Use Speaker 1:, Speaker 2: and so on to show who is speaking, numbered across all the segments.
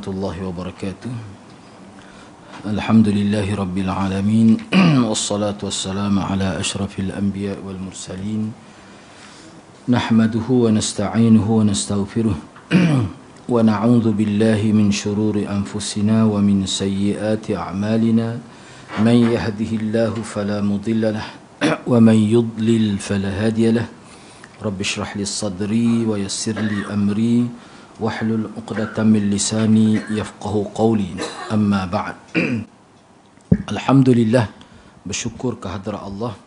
Speaker 1: warahmatullahi wabarakatuh. Alhamdulillahi rabbil alamin. Wassalatu wassalamu ala ashrafil anbiya wal mursalin. Nahmaduhu wa nasta'inuhu wa nastaghfiruh. Wa na'udzu billahi min shururi anfusina wa min sayyiati a'malina. Man yahdihillahu fala mudilla lahu wa man yudlil fala hadiya lahu. Rabbi shrah li sadri wa yassir li amri wahlul 'uqdatam min lisani yafqahu qawli. Amma ba'd. Alhamdulillah, bersyukur kehadrat Allah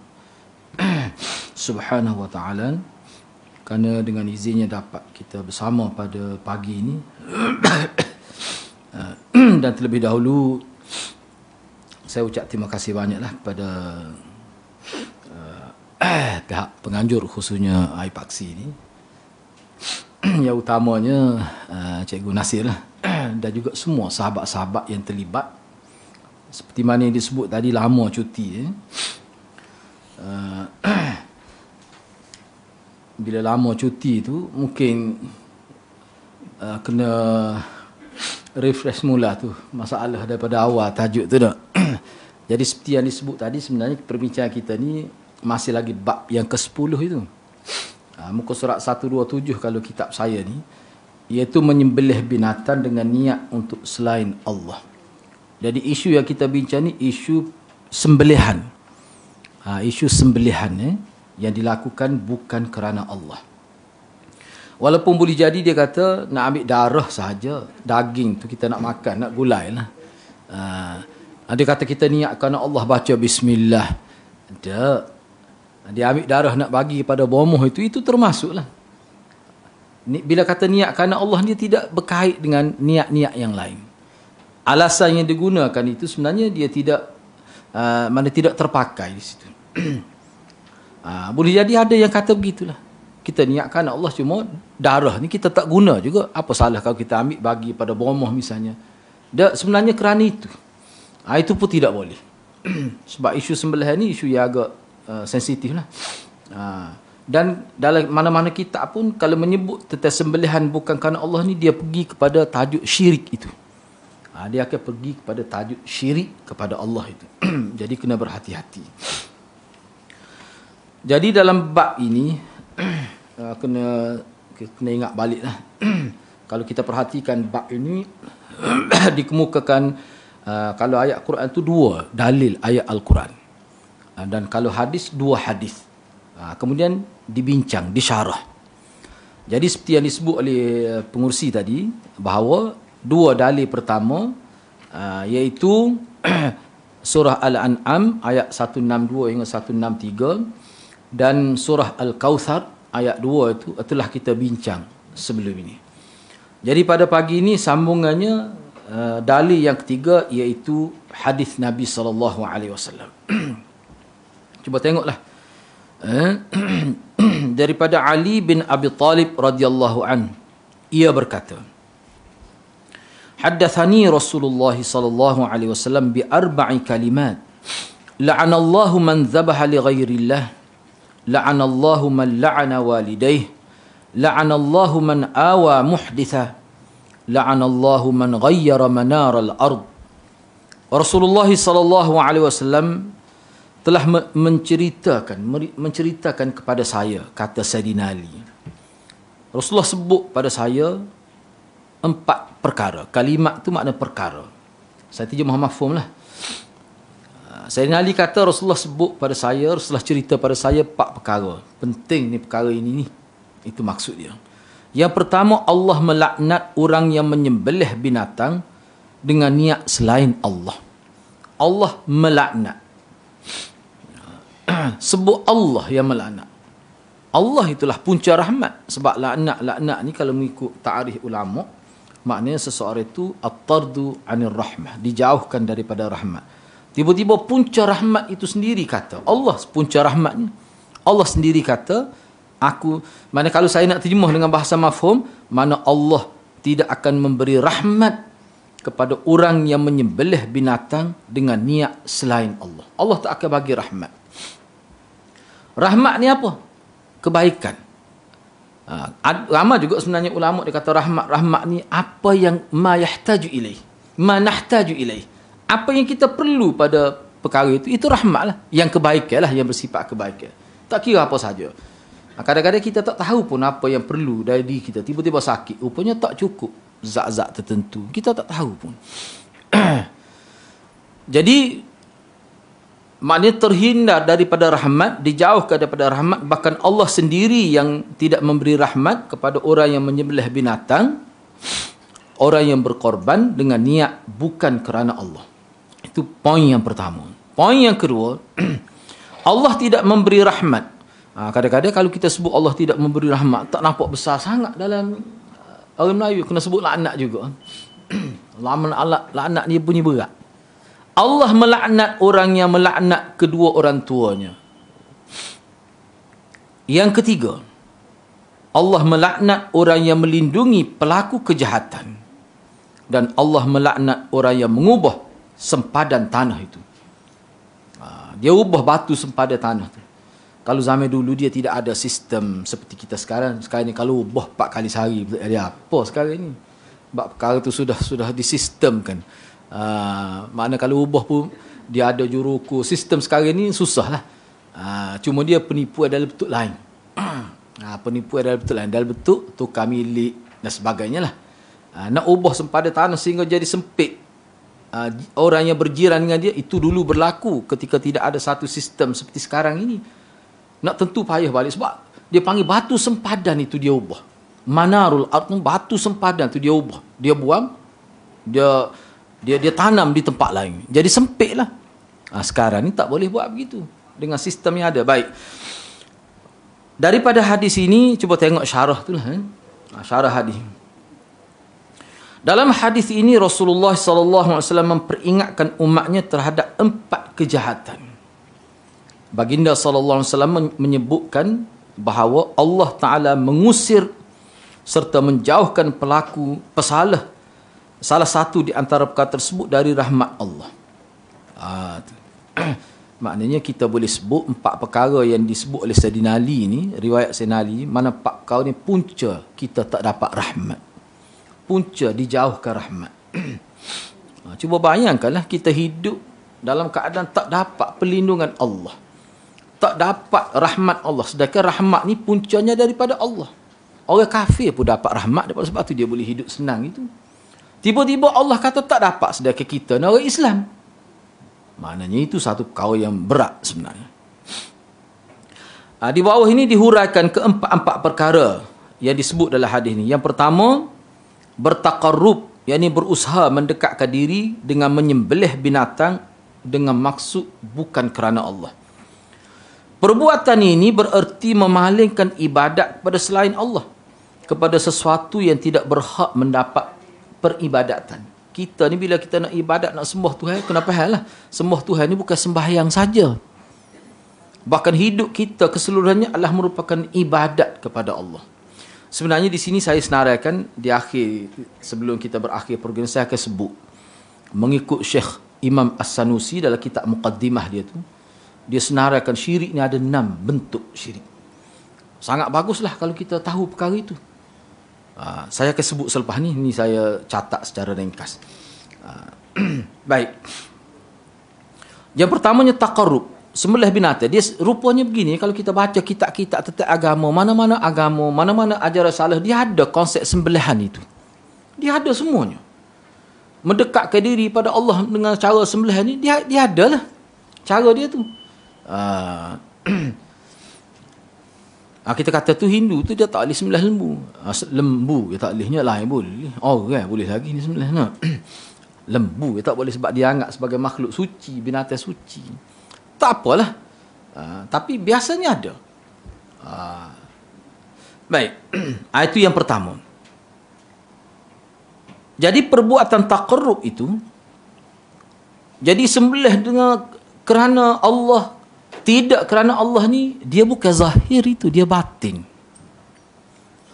Speaker 1: Subhanahu wa taala kerana dengan izinnya dapat kita bersama pada pagi ini. Dan terlebih dahulu saya ucap terima kasih banyaklah kepada pihak penganjur, khususnya Aipaksi ini. Yang utamanya Cikgu Nasir lah, dan juga semua sahabat-sahabat yang terlibat. Seperti mana yang disebut tadi, lama cuti. Bila lama cuti tu mungkin kena refresh mula tu masalah daripada awal tajuk tu tak. Jadi seperti yang disebut tadi, sebenarnya perbincangan kita ni masih lagi bab yang ke-10 itu. Muka surat 127 kalau kitab saya ni, iaitu menyembelih binatang dengan niat untuk selain Allah. Jadi isu yang kita bincang ni isu sembelihan. Isu sembelihan yang dilakukan bukan kerana Allah. Walaupun boleh jadi dia kata nak ambil darah sahaja, daging tu kita nak makan, nak gulai lah. Dia kata kita niat kerana Allah, baca bismillah. Dia ambil darah nak bagi kepada bomoh itu termasuklah. Bila kata niat kerana Allah, dia tidak berkait dengan niat-niat yang lain. Alasan yang digunakan itu sebenarnya dia tidak tidak terpakai di situ. Boleh jadi ada yang kata begitulah. Kita niat kerana Allah, cuma darah ni kita tak guna juga. Apa salah kalau kita ambil bagi pada bomoh misalnya. Sebenarnya kerana itu. Itu pun tidak boleh. Sebab isu sembelihan ni isu yang agak sensitif lah. Dan dalam mana-mana kitab pun kalau menyebut tentang sembelihan bukan kerana Allah ni, dia pergi kepada tajuk syirik itu. Dia akan pergi kepada tajuk syirik kepada Allah itu. Jadi kena berhati-hati. Jadi dalam bab ini kena ingat balik lah. Kalau kita perhatikan bab ini dikemukakan kalau ayat Quran itu 2 dalil ayat Al-Quran. Dan kalau hadis 2 hadis. Kemudian dibincang, disyarah. Jadi seperti yang disebut oleh pengurusi tadi, bahawa 2 dalil pertama iaitu surah Al-An'am ayat 162 hingga 163 dan surah Al-Kautsar ayat 2 itu telah kita bincang sebelum ini. Jadi pada pagi ini sambungannya dalil yang ketiga iaitu hadis Nabi SAW. Cuba tengoklah. Daripada Ali bin Abi Talib radhiyallahu an, ia berkata, haddathani Rasulullah sallallahu alaihi wasallam bi 4 kalimat. La'anallahu man dhabaha li ghairillah, la'anallahu man la'ana walidayhi, la'anallahu man awa muhditha, la'anallahu man ghayyara manar al-ard. Rasulullah sallallahu alaihi wasallam telah menceritakan kepada saya, kata Sayyidina Ali. Rasulullah sebut pada saya 4 perkara. Kalimat tu makna perkara. Saya terjemah mafhum lah. Sayyidina Ali kata Rasulullah sebut pada saya, Rasulullah cerita pada saya 4 perkara. Penting ni perkara ini ni. Itu maksud dia. Yang pertama, Allah melaknat orang yang menyembelih binatang dengan niat selain Allah. Allah melaknat. Sebut Allah yang melaknat. Allah itulah punca rahmat. Sebab laknat ni kalau mengikut ta'arif ulama, maknanya seseorang itu at-tardu 'anil rahmah, dijauhkan daripada rahmat. Tiba-tiba punca rahmat itu sendiri kata Allah, punca rahmatnya Allah sendiri kata mana kalau saya nak terjemah dengan bahasa mafhum, mana Allah tidak akan memberi rahmat kepada orang yang menyembelih binatang dengan niat selain Allah. Allah tak akan bagi rahmat. Rahmat ni apa? Kebaikan. Ramai juga sebenarnya ulama dia kata rahmat ni apa yang ma yahtaju ilaih, ma nahtaju ilaih. Apa yang kita perlu pada perkara itu rahmat lah. Yang kebaikan lah, yang bersifat kebaikan. Tak kira apa saja. Kadang-kadang kita tak tahu pun apa yang perlu dari diri kita. Tiba-tiba sakit. Rupanya tak cukup zat-zat tertentu. Kita tak tahu pun. Jadi, maknanya terhindar daripada rahmat, dijauhkan daripada rahmat. Bahkan Allah sendiri yang tidak memberi rahmat kepada orang yang menyembelih binatang, orang yang berkorban dengan niat bukan kerana Allah. Itu poin yang pertama. Poin yang kedua, Allah tidak memberi rahmat. Kadang-kadang kalau kita sebut Allah tidak memberi rahmat, tak nampak besar sangat dalam orang Melayu. Kena sebut laknat juga. Laknat dia bunyi berat. Allah melaknat orang yang melaknat kedua orang tuanya. Yang ketiga, Allah melaknat orang yang melindungi pelaku kejahatan. Dan Allah melaknat orang yang mengubah sempadan tanah itu. Dia ubah batu sempadan tanah itu. Kalau zaman dulu dia tidak ada sistem seperti kita sekarang. Sekarang ni kalau ubah 4 kali sehari, dia apa sekarang ni? Sebab perkara tu sudah disistemkan. Makna kalau ubah pun dia ada juruku. Sistem sekarang ni susah lah. Cuma dia penipuan dalam bentuk lain. Penipuan dalam bentuk lain. Dalam bentuk tukar milik dan sebagainya lah. Nak ubah sempadan tanah sehingga jadi sempit. Orang yang berjiran dengan dia, itu dulu berlaku ketika tidak ada satu sistem seperti sekarang ini. Nak tentu payah balik sebab dia panggil batu sempadan itu dia ubah. Manarul ard, batu sempadan itu dia ubah. Dia buang, dia tanam di tempat lain. Jadi sempit lah. Sekarang ni tak boleh buat begitu dengan sistem yang ada. Baik. Daripada hadis ini cuba tengok syarah tu lah. Syarah hadis. Dalam hadis ini Rasulullah SAW memperingatkan umatnya terhadap 4 kejahatan. Baginda SAW menyebutkan bahawa Allah Ta'ala mengusir serta menjauhkan pelaku pesalah salah satu di antara perkara tersebut dari rahmat Allah. Maknanya kita boleh sebut 4 perkara yang disebut oleh Sayyidina Ali ni, riwayat Sayyidina Ali, mana 4 perkara ni punca kita tak dapat rahmat. Punca dijauhkan rahmat. Cuba bayangkanlah kita hidup dalam keadaan tak dapat perlindungan Allah. Tak dapat rahmat Allah. Sedangkan rahmat ni puncanya daripada Allah. Orang kafir pun dapat rahmat daripada sebab tu dia boleh hidup senang itu. Tiba-tiba Allah kata tak dapat, sedangkan kita ni orang Islam. Maknanya itu satu perkara yang berat sebenarnya. Di bawah ini dihuraikan ke-4 perkara yang disebut dalam hadis ni. Yang pertama, bertaqarrub, yakni berusaha mendekatkan diri dengan menyembelih binatang dengan maksud bukan kerana Allah. Perbuatan ini bererti memalingkan ibadat kepada selain Allah, kepada sesuatu yang tidak berhak mendapat peribadatan. Kita ni bila kita nak ibadat, nak sembah Tuhan, kenapa hal lah? Sembah Tuhan ni bukan sembahyang saja. Bahkan hidup kita keseluruhannya adalah merupakan ibadat kepada Allah. Sebenarnya di sini saya senaraikan di akhir, sebelum kita berakhir program, saya akan sebut mengikut Syekh Imam As-Sanusi dalam kitab Muqaddimah dia tu. Dia senaraikan syirik ni ada 6 bentuk syirik. Sangat baguslah kalau kita tahu perkara itu. Saya akan sebut selepas ni. Ni saya catat secara ringkas. Baik. Yang pertamanya taqarrub, sembelih binatang. Dia rupanya begini, kalau kita baca kitab-kitab tentang agama, mana-mana ajaran salah, dia ada konsep sembelihan itu. Dia ada semuanya. Mendekatkan diri pada Allah dengan cara sembelihan ni, dia ada lah cara dia tu. Kita kata tu Hindu tu dia tak boleh sembelih lembu. Lembu dia tak bolehnya lain boleh. Orang boleh lagi ni sembelih. Lembu dia tak boleh sebab dia anggap sebagai makhluk suci, binatang suci. Tak apalah. Tapi biasanya ada. Baik. Itu yang pertama. Jadi perbuatan taqarrub itu, jadi sembelih dengan kerana Allah, tidak kerana Allah ni, dia bukan zahir itu, dia batin.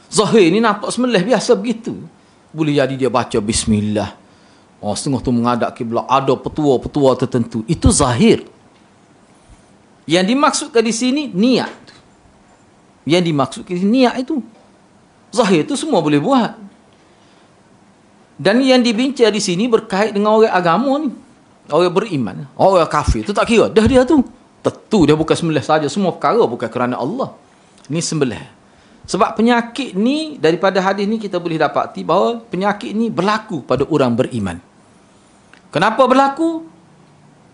Speaker 1: Zahir ni nampak sembelih biasa begitu. Boleh jadi dia baca bismillah. Setengah tu menghadap kiblat, ada petua-petua tertentu. Itu zahir. Yang dimaksudkan di sini niat. Yang dimaksudkan di sini niat itu. Zahir tu semua boleh buat. Dan yang dibincang di sini berkait dengan orang agama ni. Orang beriman. Orang kafir tu tak kira. Dah dia tu. Tentu dia bukan sembelih saja. Semua perkara bukan kerana Allah. Ni sembelih. Sebab penyakit ni, daripada hadis ni kita boleh dapati bahawa penyakit ni berlaku pada orang beriman. Kenapa berlaku?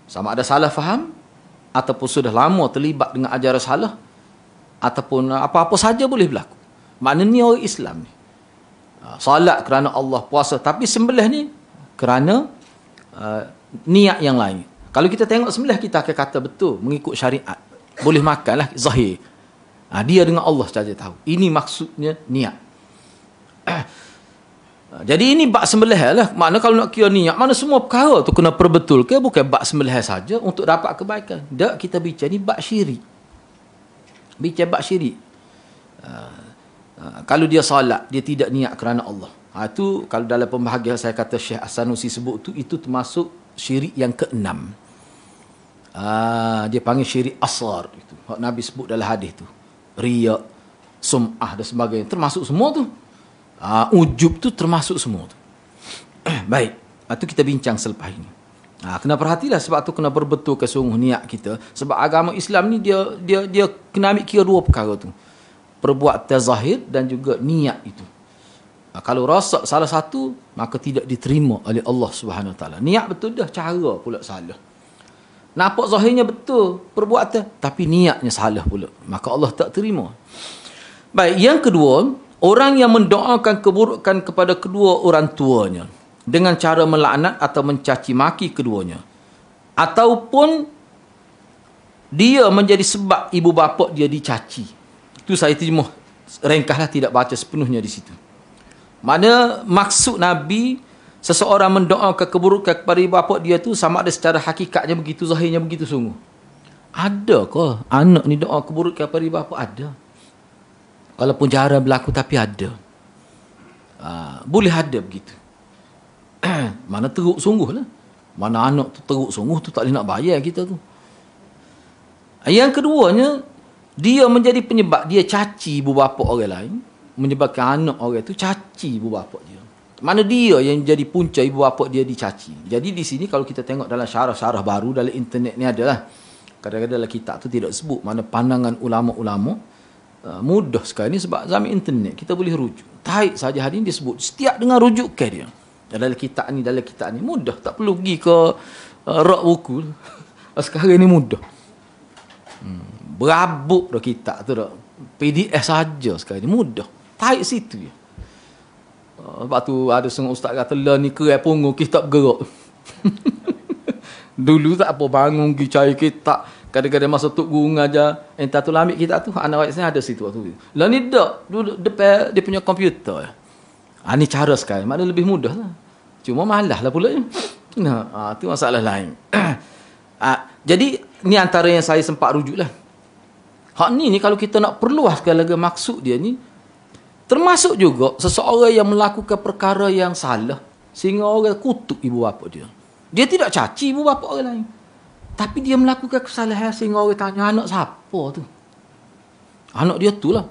Speaker 1: Sama ada salah faham, ataupun sudah lama terlibat dengan ajaran salah, ataupun apa-apa saja boleh berlaku. Maknanya orang Islam ni. Salat kerana Allah, puasa. Tapi sembelih ni kerana niat yang lain. Kalau kita tengok sembelih, kita akan kata betul, mengikut syariat. Boleh makan lah, zahir. Dia dengan Allah saja tahu. Ini maksudnya niat. Jadi ini bab sembelih lah. Makna kalau nak kira niat, mana semua perkara tu kena perbetulkan. Bukan bab sembelih saja untuk dapat kebaikan. Tak, kita bincang ni bab syirik. Bincang bab syirik. Kalau dia salat, dia tidak niat kerana Allah. Itu kalau dalam pembahagian saya kata Syekh As-Sanusi sebut tu, itu termasuk syirik yang ke-6. Dia panggil syirik asghar itu. Hak Nabi sebut dalam hadis tu. Riya, sum'ah dan sebagainya. Termasuk semua tu. Ujub tu termasuk semua tu. Baik. Itu kita bincang selepas ini. Kena perhatilah, sebab tu kena berbetulkan sungguh niat kita. Sebab agama Islam ni dia kena ambil kira dua perkara tu. Perbuatan zahir dan juga niat itu. Kalau rosak salah satu, maka tidak diterima oleh Allah Subhanahu Wa Taala. Niat betul dah, cara pula salah. Nampak zahirnya betul perbuatan, tapi niatnya salah pula. Maka Allah tak terima. Baik, yang kedua, orang yang mendoakan keburukan kepada kedua orang tuanya dengan cara melaknat atau mencaci maki keduanya, ataupun dia menjadi sebab ibu bapa dia dicaci. Itu saya terima ringkaslah, tidak baca sepenuhnya di situ. Mana maksud Nabi seseorang mendoakan keburukan kepada ibu bapa dia tu sama ada secara hakikatnya begitu, zahirnya begitu sungguh. Ada ke anak ni doa keburukan kepada ibu bapa? Ada. Walaupun jarang berlaku, tapi ada. Boleh ada begitu. Mana teruk sungguh lah. Mana anak tu teruk sungguh tu, tak boleh nak bayar kita tu. Yang keduanya, dia menjadi penyebab dia caci ibu bapa orang lain, menyebabkan anak orang tu caci ibu bapa dia. Mana dia yang jadi punca ibu bapa dia dicaci. Jadi di sini kalau kita tengok dalam syarah-syarah baru dalam internet ni adalah, kadang-kadang dalam kitab tu tidak sebut mana pandangan ulama-ulama. Mudah sekali ni sebab zaman internet kita boleh rujuk. Taik saja hari ini dia sebut setiap dengan rujukan dia. Dalam kitab ni mudah, tak perlu pergi ke rak buku. Sekarang ni mudah. Berabuk dah kitab tu dah. PDF saja sekarang ni mudah. Taik situ je. Sebab tu ada setengah ustaz kata, lah ni kerai punggung kita tak bergerak. Dulu tak apa, bangun pergi cari kitab. Kadang-kadang masa tok guru ngajar, entah tu lah ambil kitab tu, anak rakyat saya ada situ waktu tu. Lah ni tak, duduk depan dia punya komputer. Ni cara sekarang, maknanya lebih mudah lah. Cuma malah lah pula. Tu masalah lain. Jadi ni antara yang saya sempat rujuk lah. Hak ni kalau kita nak perluaskan lagi maksud dia ni, termasuk juga seseorang yang melakukan perkara yang salah sehingga orang kutuk ibu bapa dia. Dia tidak caci ibu bapa orang lain, tapi dia melakukan kesalahan sehingga orang tanya, anak siapa tu? Anak dia tu lah.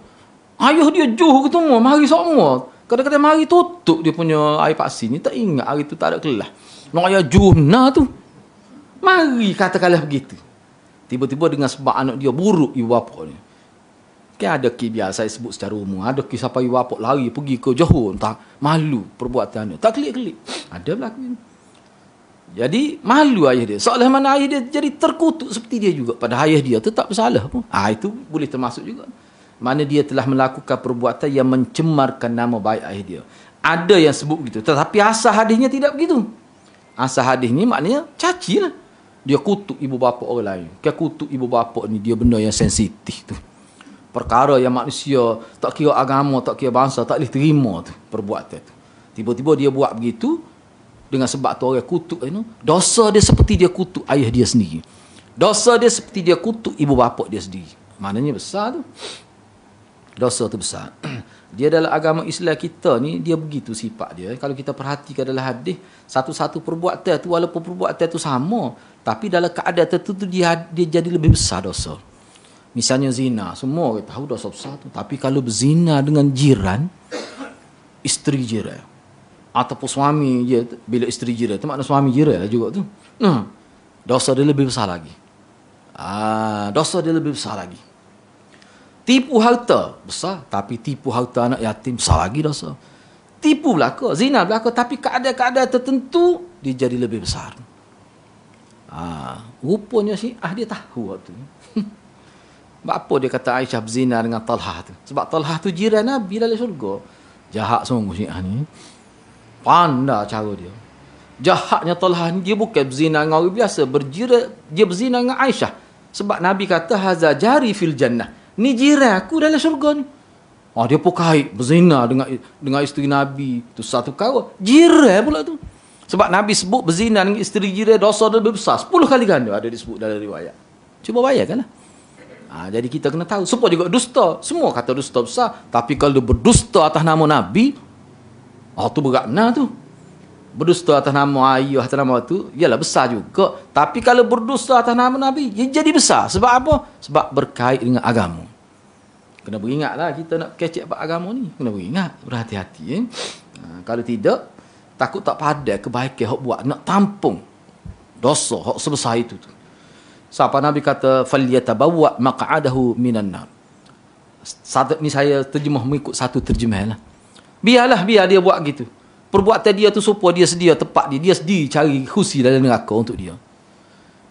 Speaker 1: Ayah dia jauh ketemu, mari semua. Kadang-kadang mari tutup dia punya air paksi ni, tak ingat hari tu tak ada kelas. Nak ayah jauh mana tu? Mari katakanlah begitu. Tiba-tiba dengan sebab anak dia buruk ibu bapa ni. Kan ada kes biasa saya sebut secara umum. Ada kes sampai ibu bapa lari pergi ke Johor, tak malu perbuatan dia. Tak kelik-kelik. Ada berlaku ni. Jadi malu ayah dia. Seolah mana ayah dia jadi terkutuk seperti dia juga. Pada ayah dia tu tak bersalah pun. Itu boleh termasuk juga. Mana dia telah melakukan perbuatan yang mencemarkan nama baik ayah dia. Ada yang sebut begitu. Tetapi asal hadisnya tidak begitu. Asal hadis ni maknanya caci lah. Dia kutuk ibu bapa orang lain. Kan kutuk ibu bapa ni dia benda yang sensitif tu. Perkara yang manusia tak kira agama, tak kira bangsa, tak boleh terima tu perbuatan tu. Tiba-tiba dia buat begitu dengan sebab tu orang kutuk tu. Dosa dia seperti dia kutuk ayah dia sendiri. Dosa dia seperti dia kutuk ibu bapa dia sendiri. Maknanya besar tu. Dosa tu besar. Dia dalam agama Islam kita ni, dia begitu sifat dia. Kalau kita perhatikan dalam hadis, satu-satu perbuatan tu walaupun perbuatan tu sama, tapi dalam keadaan tertentu dia jadi lebih besar dosa. Misalnya zina, semua orang tahu dosa besar tu. Tapi kalau berzina dengan jiran, isteri jiran, ataupun suami je, bila isteri jiran, itu makna suami jiran lah juga tu. Dosa dia lebih besar lagi. Dosa dia lebih besar lagi. Tipu harta, besar. Tapi tipu harta anak yatim, besar lagi dosa. Tipu belaka, zina belaka, tapi keadaan-keadaan tertentu, dia jadi lebih besar. Rupanya dia tahu waktu tu. Sebab apa dia kata Aisyah berzina dengan Talhah tu? Sebab Talhah tu jiran Nabi dalam syurga. Jahat sungguh Syiah ni. Pandai cara dia. Jahatnya Talhah ni, dia bukan berzina dengan orang biasa. Dia berzina dengan Aisyah. Sebab Nabi kata, haza jari fil jannah. Ni jiran aku dalam syurga ni. Dia pun kait berzina dengan isteri Nabi. Tu satu perkara. Jiran pula tu. Sebab Nabi sebut berzina dengan isteri jiran, dosa dia lebih besar. 10 kali ganda ada disebut dalam riwayat. Cuba bayangkanlah. Jadi kita kena tahu. Supaya juga dusta. Semua kata dusta besar. Tapi kalau dia berdusta atas nama Nabi, tu berat benar tu. Berdusta atas nama ayah, atas nama tu, ialah besar juga. Tapi kalau berdusta atas nama Nabi, dia jadi besar. Sebab apa? Sebab berkait dengan agama. Kena beringatlah kita nak kecek agama ni. Kena beringat. Berhati-hati. Kalau tidak, takut tak padat kebaikan hak buat. Nak tampung dosa hak sebesar itu tu. Siapa Nabi kata falyatabawwa maq'adahu minan nar. Ni saya terjemah mengikut satu terjemahan lah. Biar dia buat gitu. Perbuatan dia tu supaya dia sedia tempat dia. Dia sendiri cari kursi dalam neraka untuk dia.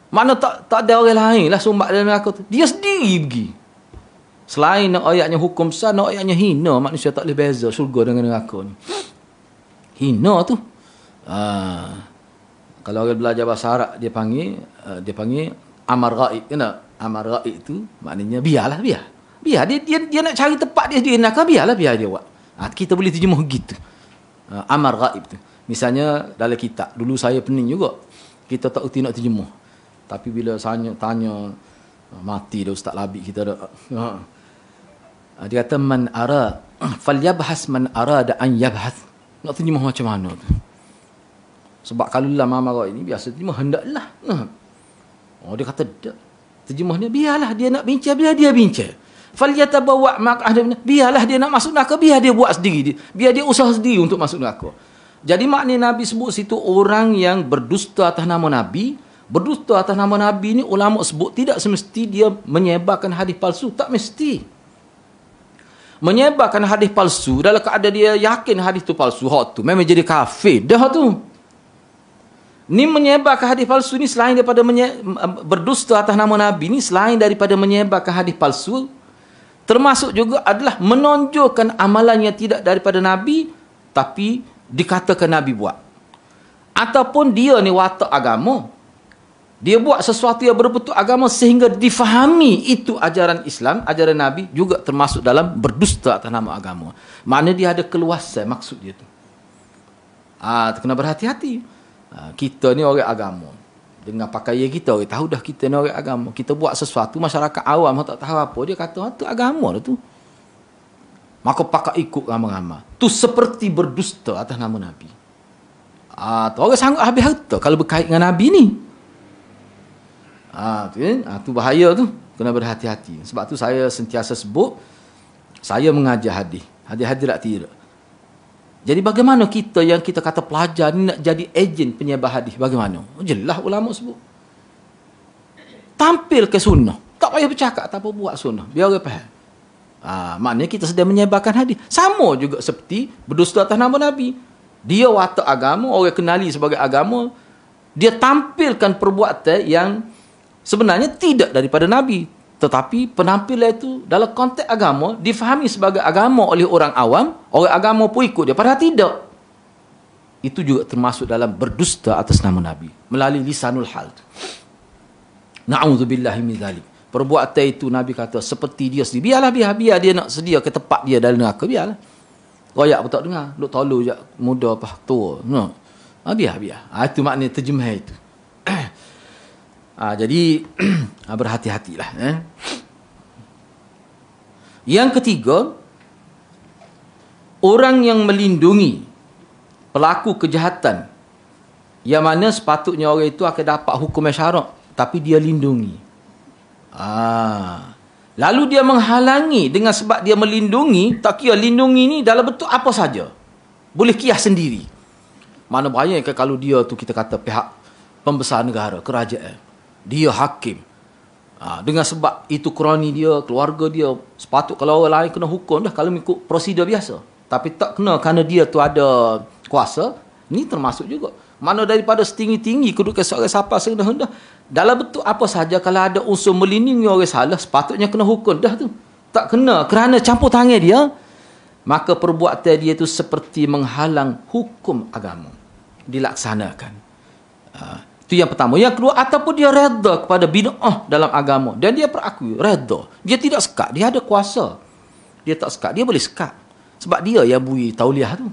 Speaker 1: Mana tak ada orang lain lah sumbat dalam neraka tu. Dia sendiri pergi. Selain nak ayatnya hukum besar, nak ayatnya hina. Manusia tak boleh beza syurga dengan neraka ni. Hina tu. Kalau orang belajar bahasa Arab, dia panggil amar ghaib. Kena amar ghaib tu maknanya biar dia nak cari tempat dia nak biar dia buat. Kita boleh terjemah gitu. Amar ghaib tu. Misalnya dalam kitab, dulu saya pening juga. Kita tak erti nak terjemah. Tapi bila saya tanya mati dah ustaz labik kita dah. Dia kata man ara falyabhas man arada an yabhas. Nak terjemah macam mana tu? Sebab kalau dalam amar ghaib ni biasa terjemah hendaklah. Dia kata tak. Terjemahnya biarlah dia nak bincang, biar dia bincang. Falyatabawwa maq'adahu, biarlah dia nak masuk neraka, biar dia buat sendiri. Biar dia usaha sendiri untuk masuk neraka. Jadi makna Nabi sebut situ orang yang berdusta atas nama Nabi. Berdusta atas nama Nabi ni ulama sebut tidak semesti dia menyebarkan hadis palsu, tak mesti. Menyebarkan hadis palsu dalam keadaan dia yakin hadis tu palsu, hak tu memang jadi kafir dah tu. Ni menyebarkan hadis palsu ni selain daripada berdusta atas nama Nabi ni, selain daripada menyebarkan hadis palsu, termasuk juga adalah menonjolkan amalan yang tidak daripada Nabi tapi dikatakan Nabi buat. Ataupun dia ni watak agama, dia buat sesuatu yang berbentuk agama sehingga difahami itu ajaran Islam, ajaran Nabi, juga termasuk dalam berdusta atas nama agama. Maknanya dia ada keluasan maksud dia tu. Kena berhati-hati. Kita ni orang agama. Dengan pakaian kita, orang tahu dah kita ni orang agama. Kita buat sesuatu, masyarakat awam tak tahu apa, dia kata tu agama dah tu. Maka pakai ikut ramai-ramai. Tu seperti berdusta atas nama Nabi. Orang sanggup habis harta kalau berkait dengan Nabi ni. Tu bahaya tu. Kena berhati-hati. Sebab tu saya sentiasa sebut, saya mengajar hadis. Hadis-hadis tak tidak. Jadi bagaimana kita yang kita kata pelajar ni nak jadi ejen penyebar hadis? Bagaimana? Jelas ulama sebut. Tampil ke sunnah. Tak payah bercakap, tak apa buat sunnah. Biar orang faham. Maknanya kita sedang menyebarkan hadis. Sama juga seperti berdusta atas nama Nabi. Dia watak agama, orang kenali sebagai agama. Dia tampilkan perbuatan yang sebenarnya tidak daripada Nabi. Tetapi penampilan itu dalam konteks agama difahami sebagai agama oleh orang awam, orang agama pun ikut dia, padahal tidak. Itu juga termasuk dalam berdusta atas nama Nabi melalui lisanul hal. Na'udzubillahi min dzalik. Perbuatan itu Nabi kata seperti dia sendiri. Biar dia nak sedia ke tempat dia dalam neraka, biarlah. Royak pun tak dengar, duk tolong je muda apa tua. No. Biar. Itu makna terjemah itu. Jadi berhati-hatilah. Yang ketiga, orang yang melindungi pelaku kejahatan, yang mana sepatutnya orang itu akan dapat hukum syarak, tapi dia lindungi. Lalu dia menghalangi dengan sebab dia melindungi, tak kira lindungi ni dalam bentuk apa saja. Boleh kias sendiri. Mana banyak kalau dia tu kita kata pihak pembesar negara, kerajaan. Dia hakim. Dengan sebab itu kroni dia, keluarga dia, sepatut kalau orang lain kena hukum dah kalau ikut prosedur biasa. Tapi tak kena kerana dia tu ada kuasa, ni termasuk juga. Mana daripada setinggi-tinggi kedudukan seorang siapa serendah-rendah, dalam bentuk apa saja kalau ada unsur melindungi orang salah, sepatutnya kena hukum dah tu. Tak kena kerana campur tangan dia, maka perbuatan dia itu seperti menghalang hukum agama dilaksanakan. Itu yang pertama. Yang kedua, ataupun dia reda kepada bid'ah dalam agama dan dia perakui, reda. Dia tidak sekat, dia ada kuasa. Dia tak sekat, dia boleh sekat. Sebab dia yang bui tauliah tu.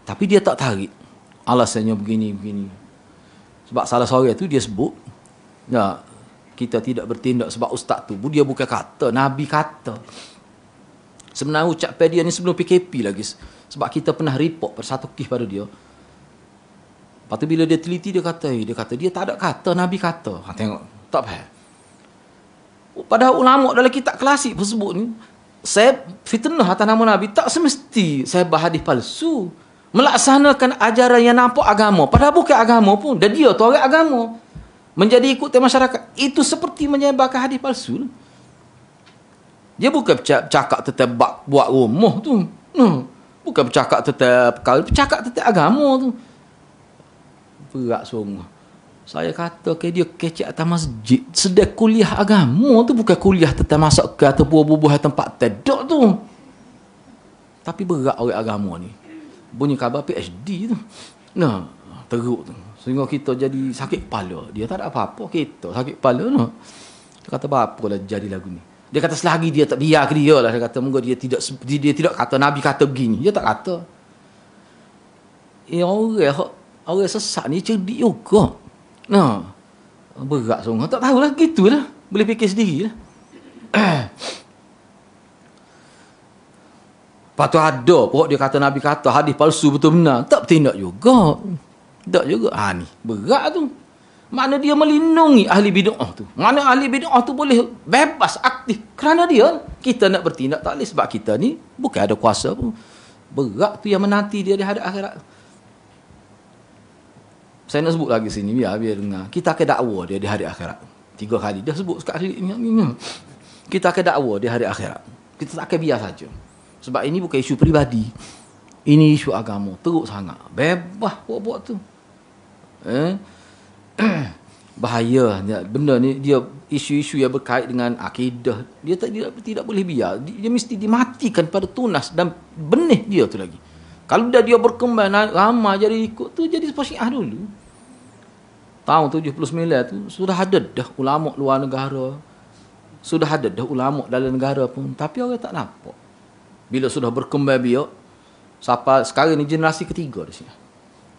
Speaker 1: Tapi dia tak tarik. Alasannya begini. Sebab salah seorang tu dia sebut, kita tidak bertindak sebab ustaz tu. Dia bukan kata, Nabi kata. Sebenarnya ucapan dia ni sebelum PKP lagi. Sebab kita pernah report pada satu kes pada dia. Lepas tu bila dia teliti, dia kata dia tak ada kata, Nabi kata. Tengok, tak faham. Padahal ulama dalam kitab klasik pun sebut ni, saya fitnah atas nama Nabi, tak semesti saya berhadis palsu. Melaksanakan ajaran yang nampak agama. Padahal bukan agama pun. Dan dia tu orang agama. Menjadi ikutan masyarakat. Itu seperti menyebarkan hadis palsu. Dia bukan bercakap tentang buat rumah tu. Bukan bercakap tentang perkara. Bercakap tentang agama tu. Berat semua. Saya kata ke dia kecek atas masjid. Sedang kuliah agama tu. Bukan kuliah tentang masak ke atau buah-buah tempat tedok tu. Tapi berat orang agama ni. Bunyi khabar PhD tu. Teruk tu. Sehingga kita jadi sakit kepala. Dia tak ada apa-apa. Kita sakit kepala tu. Dia kata apa lah jadi lagu ni. Dia kata selagi dia tak biar ke dia lah. Dia kata moga dia tidak kata Nabi kata begini. Dia tak kata. Orang sesat ni cerdik juga. Berat semua. Tak tahulah gitulah. Boleh fikir sendiri lah. Lepas tu ada pokok dia kata Nabi kata hadis palsu betul benar. Tak bertindak juga. Tak juga. Ni berat tu. Mana dia melindungi ahli bid'ah tu. Mana ahli bid'ah tu boleh bebas aktif. Kerana dia kita nak bertindak tak boleh. Sebab kita ni bukan ada kuasa pun. Berat tu yang menanti dia di hadap akhirat. Saya nak sebut lagi sini biar dengar. Kita akan dakwa dia di hari akhirat. 3 kali dia sebut sekali ni. Kita akan dakwa di hari akhirat. Kita tak akan biar saja. Sebab ini bukan isu peribadi. Ini isu agama. Teruk sangat. Bebas buat-buat tu. Bahaya. Benda ni dia isu-isu yang berkait dengan akidah. Dia tidak boleh biar. Dia mesti dimatikan pada tunas dan benih dia tu lagi. Kalau dia berkembang ramai jadi ikut tu jadi Syiah dulu. Tahun 79 tu sudah ada dah ulama luar negara. Sudah ada dah ulama dalam negara pun. Tapi orang tak nampak. Bila sudah berkembang biak, sampai sekarang ni generasi ketiga di sini.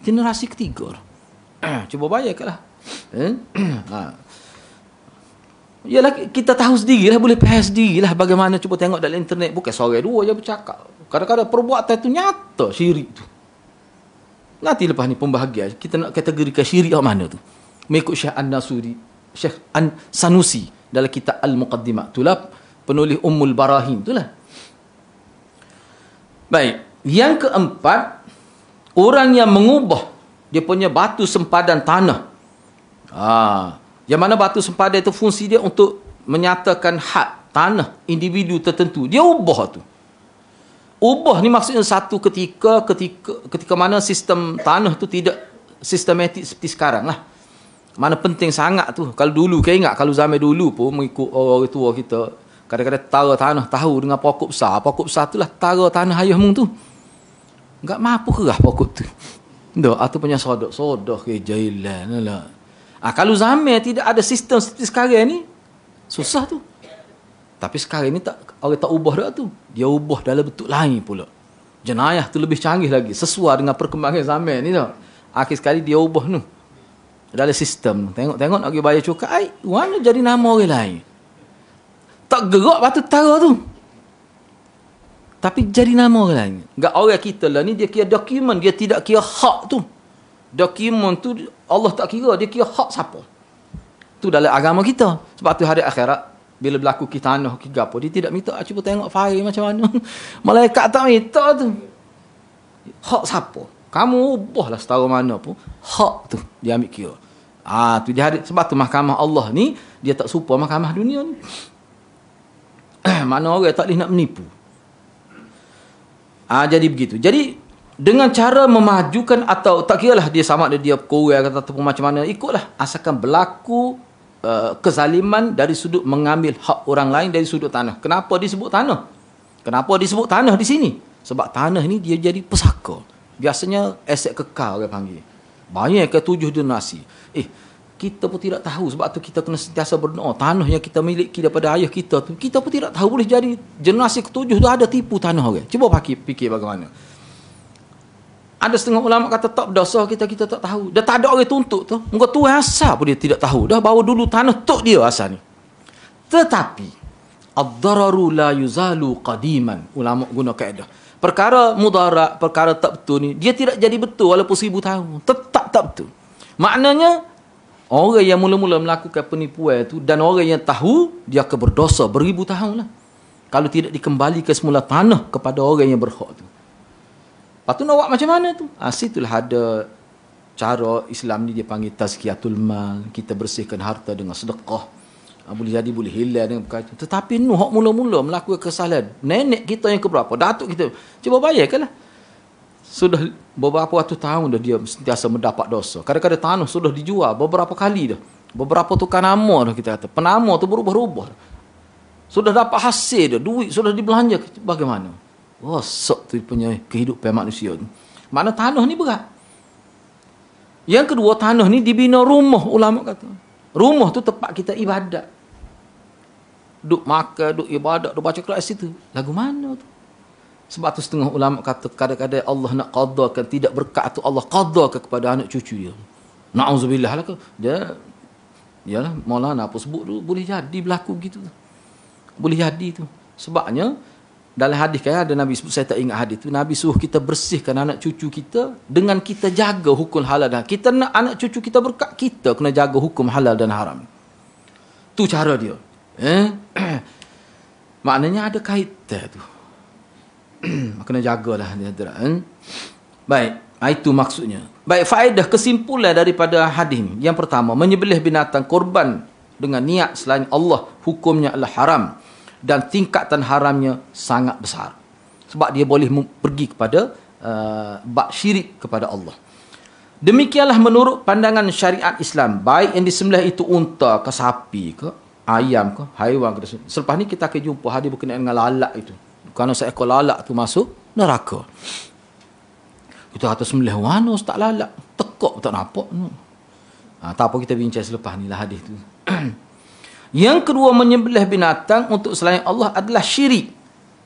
Speaker 1: Generasi ketiga. Cuba bayangkanlah. Yalah kita tahu sendirilah, boleh faham sendirilah bagaimana cuba tengok dalam internet. Bukan seorang dua je bercakap. Kadang-kadang perbuatan itu nyata syirik tu. Nanti lepas ni pembahagian kita nak kategorikan syirik yang mana tu. Mengikut Syekh An-Nasuri, Syekh An-Sanusi dalam kitab Al-Muqaddimah. Itulah penulis Ummul Barahin itulah. Baik, yang keempat, orang yang mengubah dia punya batu sempadan tanah. Yang mana batu sempadan itu fungsi dia untuk menyatakan hak tanah individu tertentu. Dia ubah tu. Ubah ni maksudnya satu ketika mana sistem tanah tu tidak sistematik seperti sekarang lah. Mana penting sangat tu. Kalau dulu, kita ingat kalau zaman dulu pun mengikut orang tua kita, kadang-kadang tara tanah tahu dengan pokok besar. Pokok besar tu lah tara tanah ayah mung tu. Enggak mampu kerah pokok tu. Dah, atau punya sodok ke jahilan lah. Kalau zaman tidak ada sistem seperti sekarang ni, susah tu. Tapi sekarang ni orang tak ubah dah tu. Dia ubah dalam bentuk lain pula. Jenayah tu lebih canggih lagi. Sesuai dengan perkembangan zaman ni tau. Akhir sekali dia ubah tu. Dalam sistem. Tengok nak pergi bayar cukai. Mana jadi nama orang lain. Tak gerak batu tara tu. Tapi jadi nama orang lain. Enggak orang kita lah ni dia kira dokumen. Dia tidak kira hak tu. Dokumen tu Allah tak kira. Dia kira hak siapa. Tu dalam agama kita. Sebab tu hari akhirat Bila berlaku ki tanah ki gapo, dia tidak minta cuba tengok file macam mana. Malaikat tak minta tu. Hak siapa? Kamu ubahlah setara mana pun, hak tu dia ambil kira. Tu dia ada, sebab tu mahkamah Allah ni dia tak serupa mahkamah dunia ni. Mana orang tak boleh nak menipu. Jadi begitu. Jadi dengan cara memajukan atau tak kiralah dia sama ada dia kurang ataupun macam mana, ikutlah asalkan berlaku kezaliman dari sudut mengambil hak orang lain dari sudut tanah. Kenapa disebut tanah? Kenapa disebut tanah di sini? Sebab tanah ni dia jadi pesaka. Biasanya aset kekal orang panggil. Banyak ke 7 donasi. Kita pun tidak tahu, sebab tu kita kena sentiasa berdoa. Tanah yang kita miliki daripada ayah kita tu, kita pun tidak tahu, boleh jadi generasi ke-7 tu ada tipu tanah orang. Cuba fikir bagaimana. Ada setengah ulama kata tak berdosa, kita tak tahu. Dah tak ada orang tuntut tu. Muka tu asal pun dia tidak tahu. Dah bawa dulu tanah tok dia asal ni. Tetapi ad-dararu la yuzalu qadiman. Ulama guna kaedah. Perkara mudarat, perkara tak betul ni, dia tidak jadi betul walaupun 1000 tahun. Tetap tak betul. Maknanya orang yang mula-mula melakukan penipuan itu dan orang yang tahu, dia akan berdosa beribu tahun lah. Kalau tidak dikembalikan semula tanah kepada orang yang berhak tu. Lepas tu nak buat macam mana tu? Situlah ada cara Islam ni dia panggil tazkiyatul mal. Kita bersihkan harta dengan sedekah. Boleh jadi boleh hilang dengan perkara itu. Tetapi hak mula-mula melakukan kesalahan. Nenek kita yang keberapa? Datuk kita. Cuba bayarkanlah. Sudah beberapa ratus tahun dah dia sentiasa mendapat dosa. Kadang-kadang tanah sudah dijual beberapa kali dah. Beberapa tukar nama dah kita kata. Penama tu berubah-ubah. Sudah dapat hasil dah. Duit sudah dibelanja. Bagaimana? Rosak tu punya kehidupan manusia tu. Mana tanah ni berat. Yang kedua, tanah ni dibina rumah, ulama kata. Rumah tu tempat kita ibadat. Duk makan, duk ibadat, duk baca Quran situ. Lagu mana tu? Sebab tu setengah ulama kata kadang-kadang Allah nak qadakan tidak berkat tu, Allah qadakan kepada anak cucu dia. Na'udzubillah lah ke. Dia yalah Maulana apa sebut tu boleh jadi berlaku begitu. Boleh jadi tu. Sebabnya dalam hadis kan ada Nabi sebut, saya tak ingat hadis tu, Nabi suruh kita bersihkan anak cucu kita dengan kita jaga hukum halal dan kita nak anak cucu kita berkat, kita kena jaga hukum halal dan haram. Tu cara dia. Maknanya ada kaitan tu. Kena jagalah dia. Baik, itu maksudnya. Baik, faedah kesimpulan daripada hadis ni. Yang pertama, menyembelih binatang korban dengan niat selain Allah hukumnya adalah haram dan tingkatan haramnya sangat besar. Sebab dia boleh pergi kepada bab syirik kepada Allah. Demikianlah menurut pandangan syariat Islam, baik yang disembelih itu unta ke sapi ke ayam ke haiwan ke. Selepas ni kita akan jumpa hadis berkenaan dengan lalat itu. Kerana seekor lalat tu masuk neraka. Kita kata sembelih mana ustaz lalat? Tekak tak nampak. Tak apa, kita bincang selepas ni lah hadis tu. Yang kedua, menyembelih binatang untuk selain Allah adalah syirik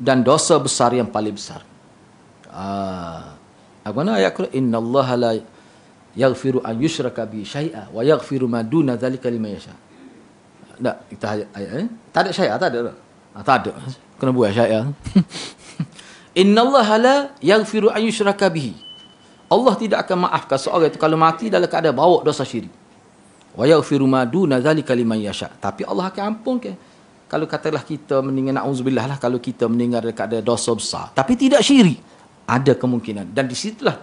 Speaker 1: dan dosa besar yang paling besar. Apa mana ayat Quran? Innallaha la yaghfiru an yushraka bi syai'a wa yaghfiru ma duna dzalika liman yasha. Tak, kita ayat tak ada syai'a, tak ada. Tak ada. Kena buat syai'a. Innallaha la yaghfiru an yushraka bihi. Allah tidak akan maafkan seorang itu kalau mati dalam keadaan bawa dosa syirik. Wa yaghfiru ma duna dzalika liman yasha. Tapi Allah akan ampunkan. Kalau katalah kita meninggal, na'udzubillah lah, kalau kita meninggal dalam keadaan dosa besar tapi tidak syirik, ada kemungkinan. Dan di situlah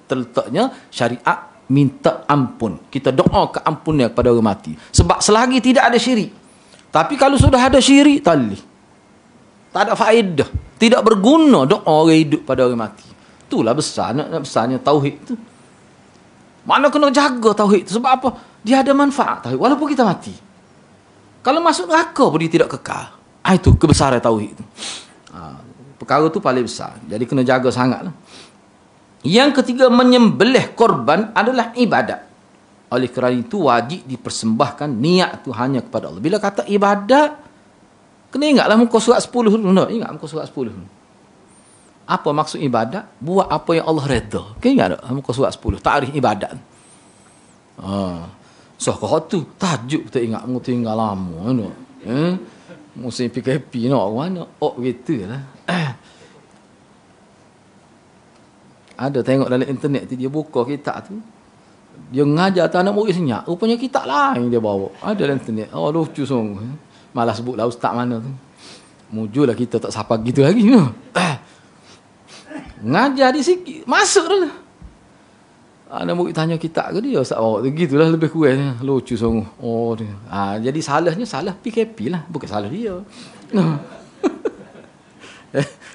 Speaker 1: terletaknya syariat minta ampun. Kita doa keampunan kepada orang mati. Sebab selagi tidak ada syirik. Tapi kalau sudah ada syirik, tak boleh. Tak ada faedah. Tidak berguna doa orang hidup pada orang mati. Itulah besarnya tauhid tu. Mana kena jaga tauhid tu. Sebab apa? Dia ada manfaat tauhid walaupun kita mati. Kalau masuk neraka pun dia tidak kekal. Itu kebesaran tauhid tu. Perkara tu paling besar. Jadi kena jaga sangatlah. Yang ketiga, menyembelih korban adalah ibadat. Oleh kerana itu wajib dipersembahkan niat tu hanya kepada Allah. Bila kata ibadat, kena ingatlah muka surat 10 dulu. Ingat muka surat 10 dulu. Apa maksud ibadat? Buat apa yang Allah redha. Kena ingat tak? Muka surat 10. Takrif ibadat. So kau tu tajuk tak ingat, mu tinggal lama no. Musim PKP nak mana? Gitulah. Ada tengok dalam internet tu, dia buka kitab tu. Dia ngajar anak murid senyap. Rupanya kitab lain dia bawa. Ada dalam internet. Lucu sungguh. Malas sebutlah ustaz mana tu. Mujulah kita tak sapa gitu lagi. Ngajar di sikit, masuk dah. Ada murid tanya kita ke dia, ustaz awak tu gitulah lebih kurang. Lucu sungguh. Oh dia. Jadi salahnya salah PKP lah, bukan salah dia.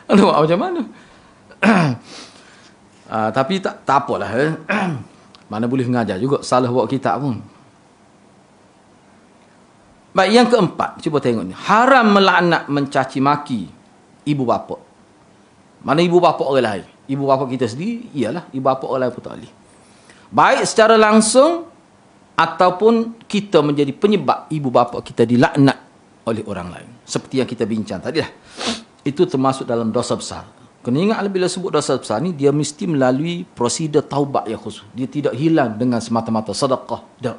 Speaker 1: Ada macam mana? Tapi tak apalah. Mana boleh mengajar juga salah buat kitab pun. Baik, yang keempat, cuba tengok ni. Haram melaknat mencaci maki ibu bapa. Mana ibu bapa orang lain? Ibu bapa kita sendiri, iyalah. Ibu bapa orang lain pun tak boleh. Baik secara langsung ataupun kita menjadi penyebab ibu bapa kita dilaknat oleh orang lain. Seperti yang kita bincang tadi lah. Itu termasuk dalam dosa besar. Kena ingat bila sebut dosa besar ni, dia mesti melalui prosedur taubat yang khusus. Dia tidak hilang dengan semata-mata sedekah. Tak.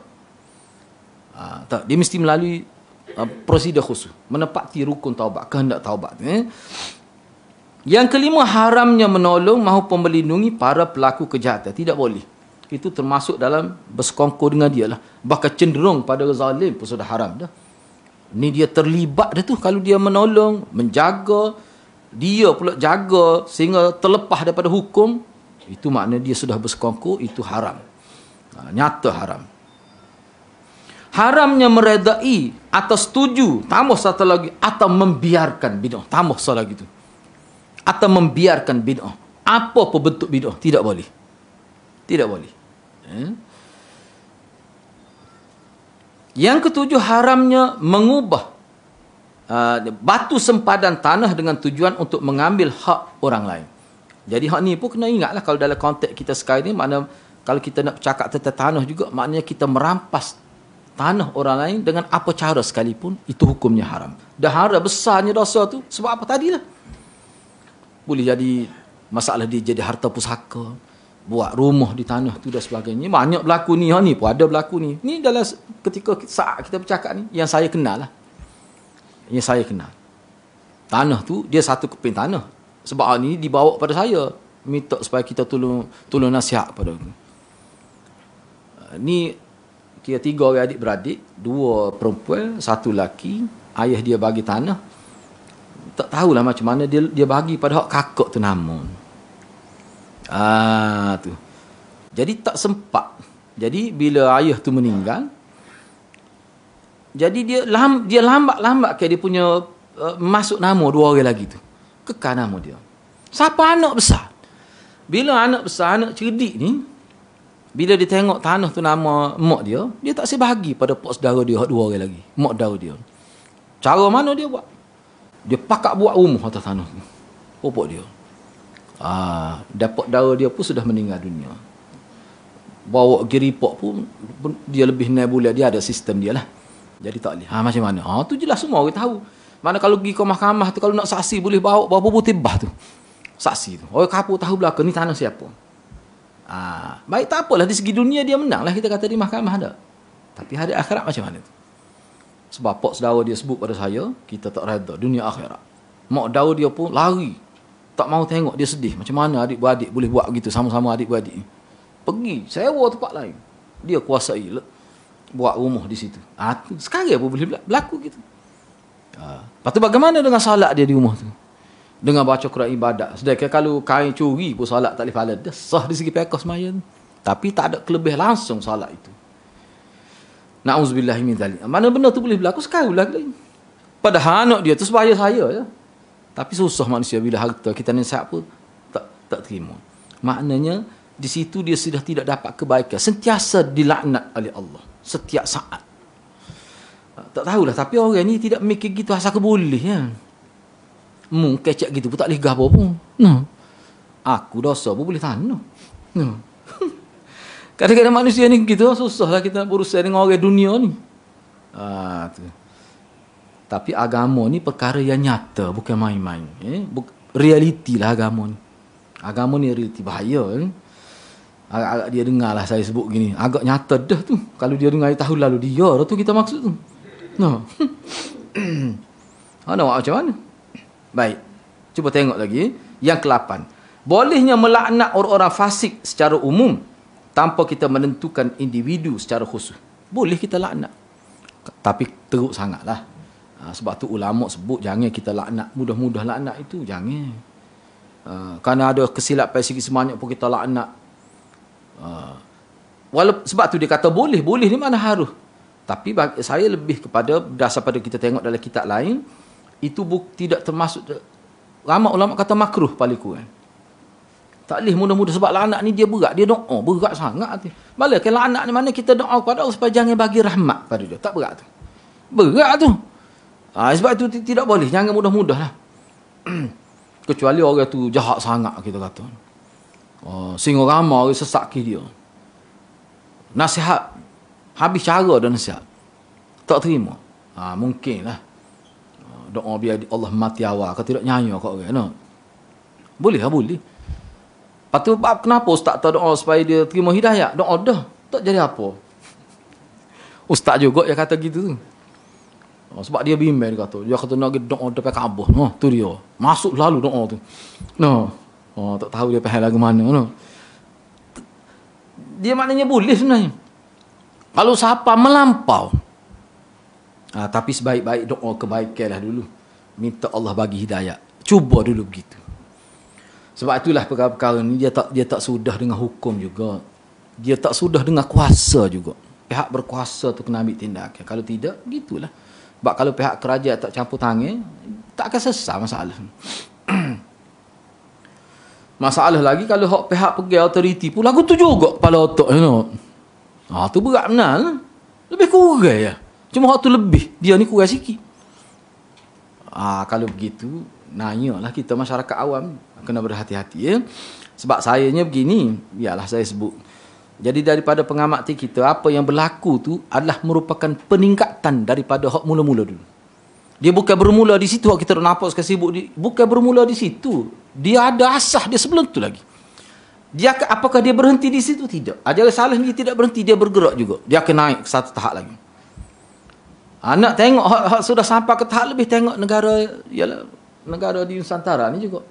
Speaker 1: Tak. Dia mesti melalui prosedur khusus. Menepati rukun taubat, kehendak taubat. Yang kelima, haramnya menolong maupun melindungi para pelaku kejahatan. Tidak boleh. Itu termasuk dalam bersekongkol dengan dia lah. Bahkan cenderung pada zalim pun sudah haram dah. Ni dia terlibat dah tu. Kalau dia menolong, menjaga, dia pula jaga sehingga terlepas daripada hukum, itu makna dia sudah bersekongkol, itu haram. Nyata haram. Haramnya meredai atau setuju, tambah satu lagi, atau membiarkan bid'ah. Tambah satu lagi tu. Atau membiarkan bid'ah. Apa bentuk bid'ah? Tidak boleh. Tidak boleh. Yang ketujuh, haramnya mengubah batu sempadan tanah dengan tujuan untuk mengambil hak orang lain. Jadi hak ni pun kena ingatlah, kalau dalam konteks kita sekarang ni, makna kalau kita nak bercakap tentang tanah juga, maknanya kita merampas tanah orang lain dengan apa cara sekalipun, itu hukumnya haram. Dah haram besarnya dosa tu. Sebab apa tadilah? Boleh jadi masalah dia jadi harta pusaka, buat rumah di tanah tu dan sebagainya. Banyak berlaku ni, ni pun ada berlaku ni. Ni dalam ketika saat kita bercakap ni, yang saya kenal lah. Yang saya kenal. Tanah tu, dia satu keping tanah. Sebab ni dibawa pada saya. Minta supaya kita tolong nasihat pada ni. Ni kira 3 orang adik-beradik, 2 perempuan, 1 lelaki. Ayah dia bagi tanah. Tak tahulah macam mana dia bagi pada hak kakak tu namun. Tu. Jadi tak sempat. Jadi bila ayah tu meninggal, jadi dia lambat-lambat ke dia punya masuk nama 2 orang lagi tu. Kekal nama dia. Siapa anak besar? Bila anak besar, anak cerdik ni, bila dia tengok tanah tu nama mak dia, dia tak sebahagi pada pak saudara dia, 2 orang lagi. Mak saudara dia. Cara mana dia buat? Dia pakak buat rumah atas tanah tu. Pokok dia. Dapat saudara dia pun sudah meninggal dunia. Bawa geripok pun, dia lebih 6 bulan, dia ada sistem dia lah. Jadi tak boleh. Macam mana? Tu jelas semua orang tahu. Mana kalau pergi ke mahkamah tu, kalau nak saksi boleh bawa berapa putih bah tu. Saksi tu. Orang kapur tahu belakang ni tanah siapa. Baik tak apalah, di segi dunia dia menang lah, kita kata di mahkamah ada. Tapi hari akhirat macam mana tu? Sebab pak saudara dia sebut pada saya, kita tak reda dunia akhirat. Mak saudara dia pun lari. Tak mau tengok, dia sedih. Macam mana adik-beradik boleh buat begitu, sama-sama adik-beradik ni. Pergi, sewa tempat lain. Dia kuasai buat rumah di situ. Sekarang pun boleh berlaku gitu. Lepas tu bagaimana dengan salat dia di rumah tu? Dengan baca Quran ibadat. Sedangkan kalau kain curi pun salat tak boleh pahala. Dia sah di segi pekah semaya tu. Tapi tak ada kelebih langsung salat itu. Na'udzubillah min dzalik. Mana benda tu boleh berlaku sekarang lagi. Padahal anak dia tu sebaya saya ya. Tapi susah manusia bila harta kita nasihat pun tak terima. Maknanya di situ dia sudah tidak dapat kebaikan. Sentiasa dilaknat oleh Allah setiap saat. Tak tahulah, tapi orang ni tidak mikir gitu asal keboleh ya. Kecek gitu pun tak boleh gah apa pun. Aku dosa pun boleh tanah. Kadang-kadang manusia ni gitu, susahlah kita berusaha dengan orang dunia ni. Tu. Tapi agama ni perkara yang nyata, bukan main-main. Realiti lah agama ni. Agama ni realiti, bahaya. Agak-agak dia dengar lah saya sebut gini. Agak nyata dah tu. Kalau dia dengar tahun lalu, dia lah tu kita maksud tu. Nak macam mana? Baik. Cuba tengok lagi. Yang ke-8. Bolehnya melaknat orang-orang fasik secara umum tanpa kita menentukan individu secara khusus. Boleh kita laknat. Tapi teruk sangatlah. Sebab tu ulama sebut jangan kita laknat, mudah-mudah laknat itu jangan. Kerana ada kesilapan sikit sebanyak pun kita laknat. Sebab tu dia kata boleh ni mana harus. Tapi saya lebih kepada berdasar pada kita tengok dalam kitab lain, itu tidak termasuk, ramai ulama kata makruh paling kurang. Tak boleh mudah-mudah sebab laknat ni dia berat, dia doa berat sangat tu. Malah kalau laknat ni mana kita doa kepada Allah supaya jangan bagi rahmat pada dia, tak berat tu. Berat tu. Sebab tu tidak boleh, jangan mudah-mudah lah. Kecuali orang tu jahat sangat kita kata. Sehingga ramai orang sesak ke dia. Nasihat habis cara dan nasihat tak terima. Mungkin lah doa biar Allah mati awal, kalau tidak nyanyi kat orang, no? Boleh lah, boleh. Lepas tu kenapa ustaz tak doa supaya dia terima hidayah? Doa dah, tak jadi apa. Ustaz juga yang kata gitu tu. Sebab dia bimbang, dia kata nak doa depan Kaabah. Tu dia. Masuk lalu doa tu. Tak tahu dia faham lagu mana, no? Dia maknanya boleh sebenarnya. Kalau siapa melampau. Tapi sebaik-baik doa kebaikan lah dulu. Minta Allah bagi hidayah. Cuba dulu begitu. Sebab itulah perkara-perkara ni dia tak sudah dengan hukum juga. Dia tak sudah dengan kuasa juga. Pihak berkuasa tu kena ambil tindakan. Kalau tidak, begitulah. Sebab kalau pihak kerajaan tak campur tangan, tak akan selesai masalah. Masalah lagi kalau pihak pergi autoriti pun lagu tu juga kepala otak, you know. Tu berat benar. Lebih kurang ya. Cuma hak tu lebih, dia ni kurang sikit. Kalau begitu, nanyalah kita masyarakat awam kena berhati-hati ya. Sebab sayanya begini, biarlah saya sebut. Jadi daripada pengamatan kita, apa yang berlaku tu adalah merupakan peningkatan daripada hak mula-mula dulu. Dia bukan bermula di situ, kita nak nampak sibuk bukan bermula di situ. Dia ada asas dia sebelum tu lagi. Apakah dia berhenti di situ? Tidak. Ajaran salah ni tidak berhenti, dia bergerak juga. Dia akan naik ke satu tahap lagi. Nak tengok sudah sampai ke tahap lebih, tengok negara di Nusantara ni juga.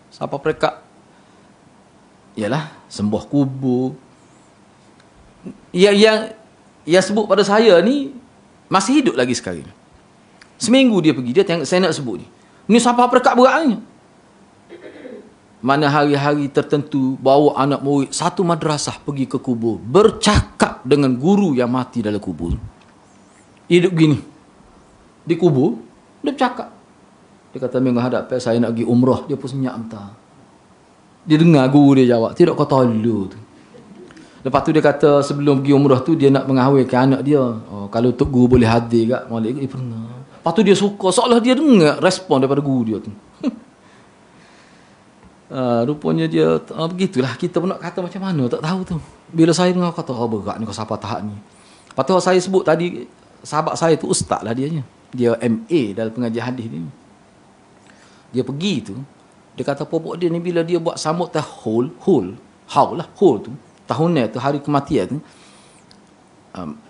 Speaker 1: Siapa mereka sembah kubur. Yang sebut pada saya ni masih hidup lagi sekarang. Seminggu dia pergi, dia tengok, saya nak sebut ni. Ni siapa mereka berat ni? Mana hari-hari tertentu bawa anak murid satu madrasah pergi ke kubur, bercakap dengan guru yang mati dalam kubur. Hidup gini di kubur, dia bercakap. Dia kata minggu hadapan saya nak pergi umrah, dia pun senyap mentah. Dia dengar guru dia jawab, tidak kau tolu tu. Lepas tu dia kata sebelum pergi umrah tu dia nak mengahwinkan anak dia. Kalau tok guru boleh hadir kat molek dia pernah. Lepas tu dia suka, seolah dia dengar respon daripada guru dia tu. Rupanya dia begitulah, kita pun nak kata macam mana tak tahu tu. Bila saya dengar kata berat ni kau siapa tahap ni. Lepas tu saya sebut tadi, sahabat saya tu ustaz lah dia MA dalam pengajian hadis ni. Dia pergi tu, dia kata popok dia ni bila dia buat sambutan haul tu tahunan tu, hari kematian tu,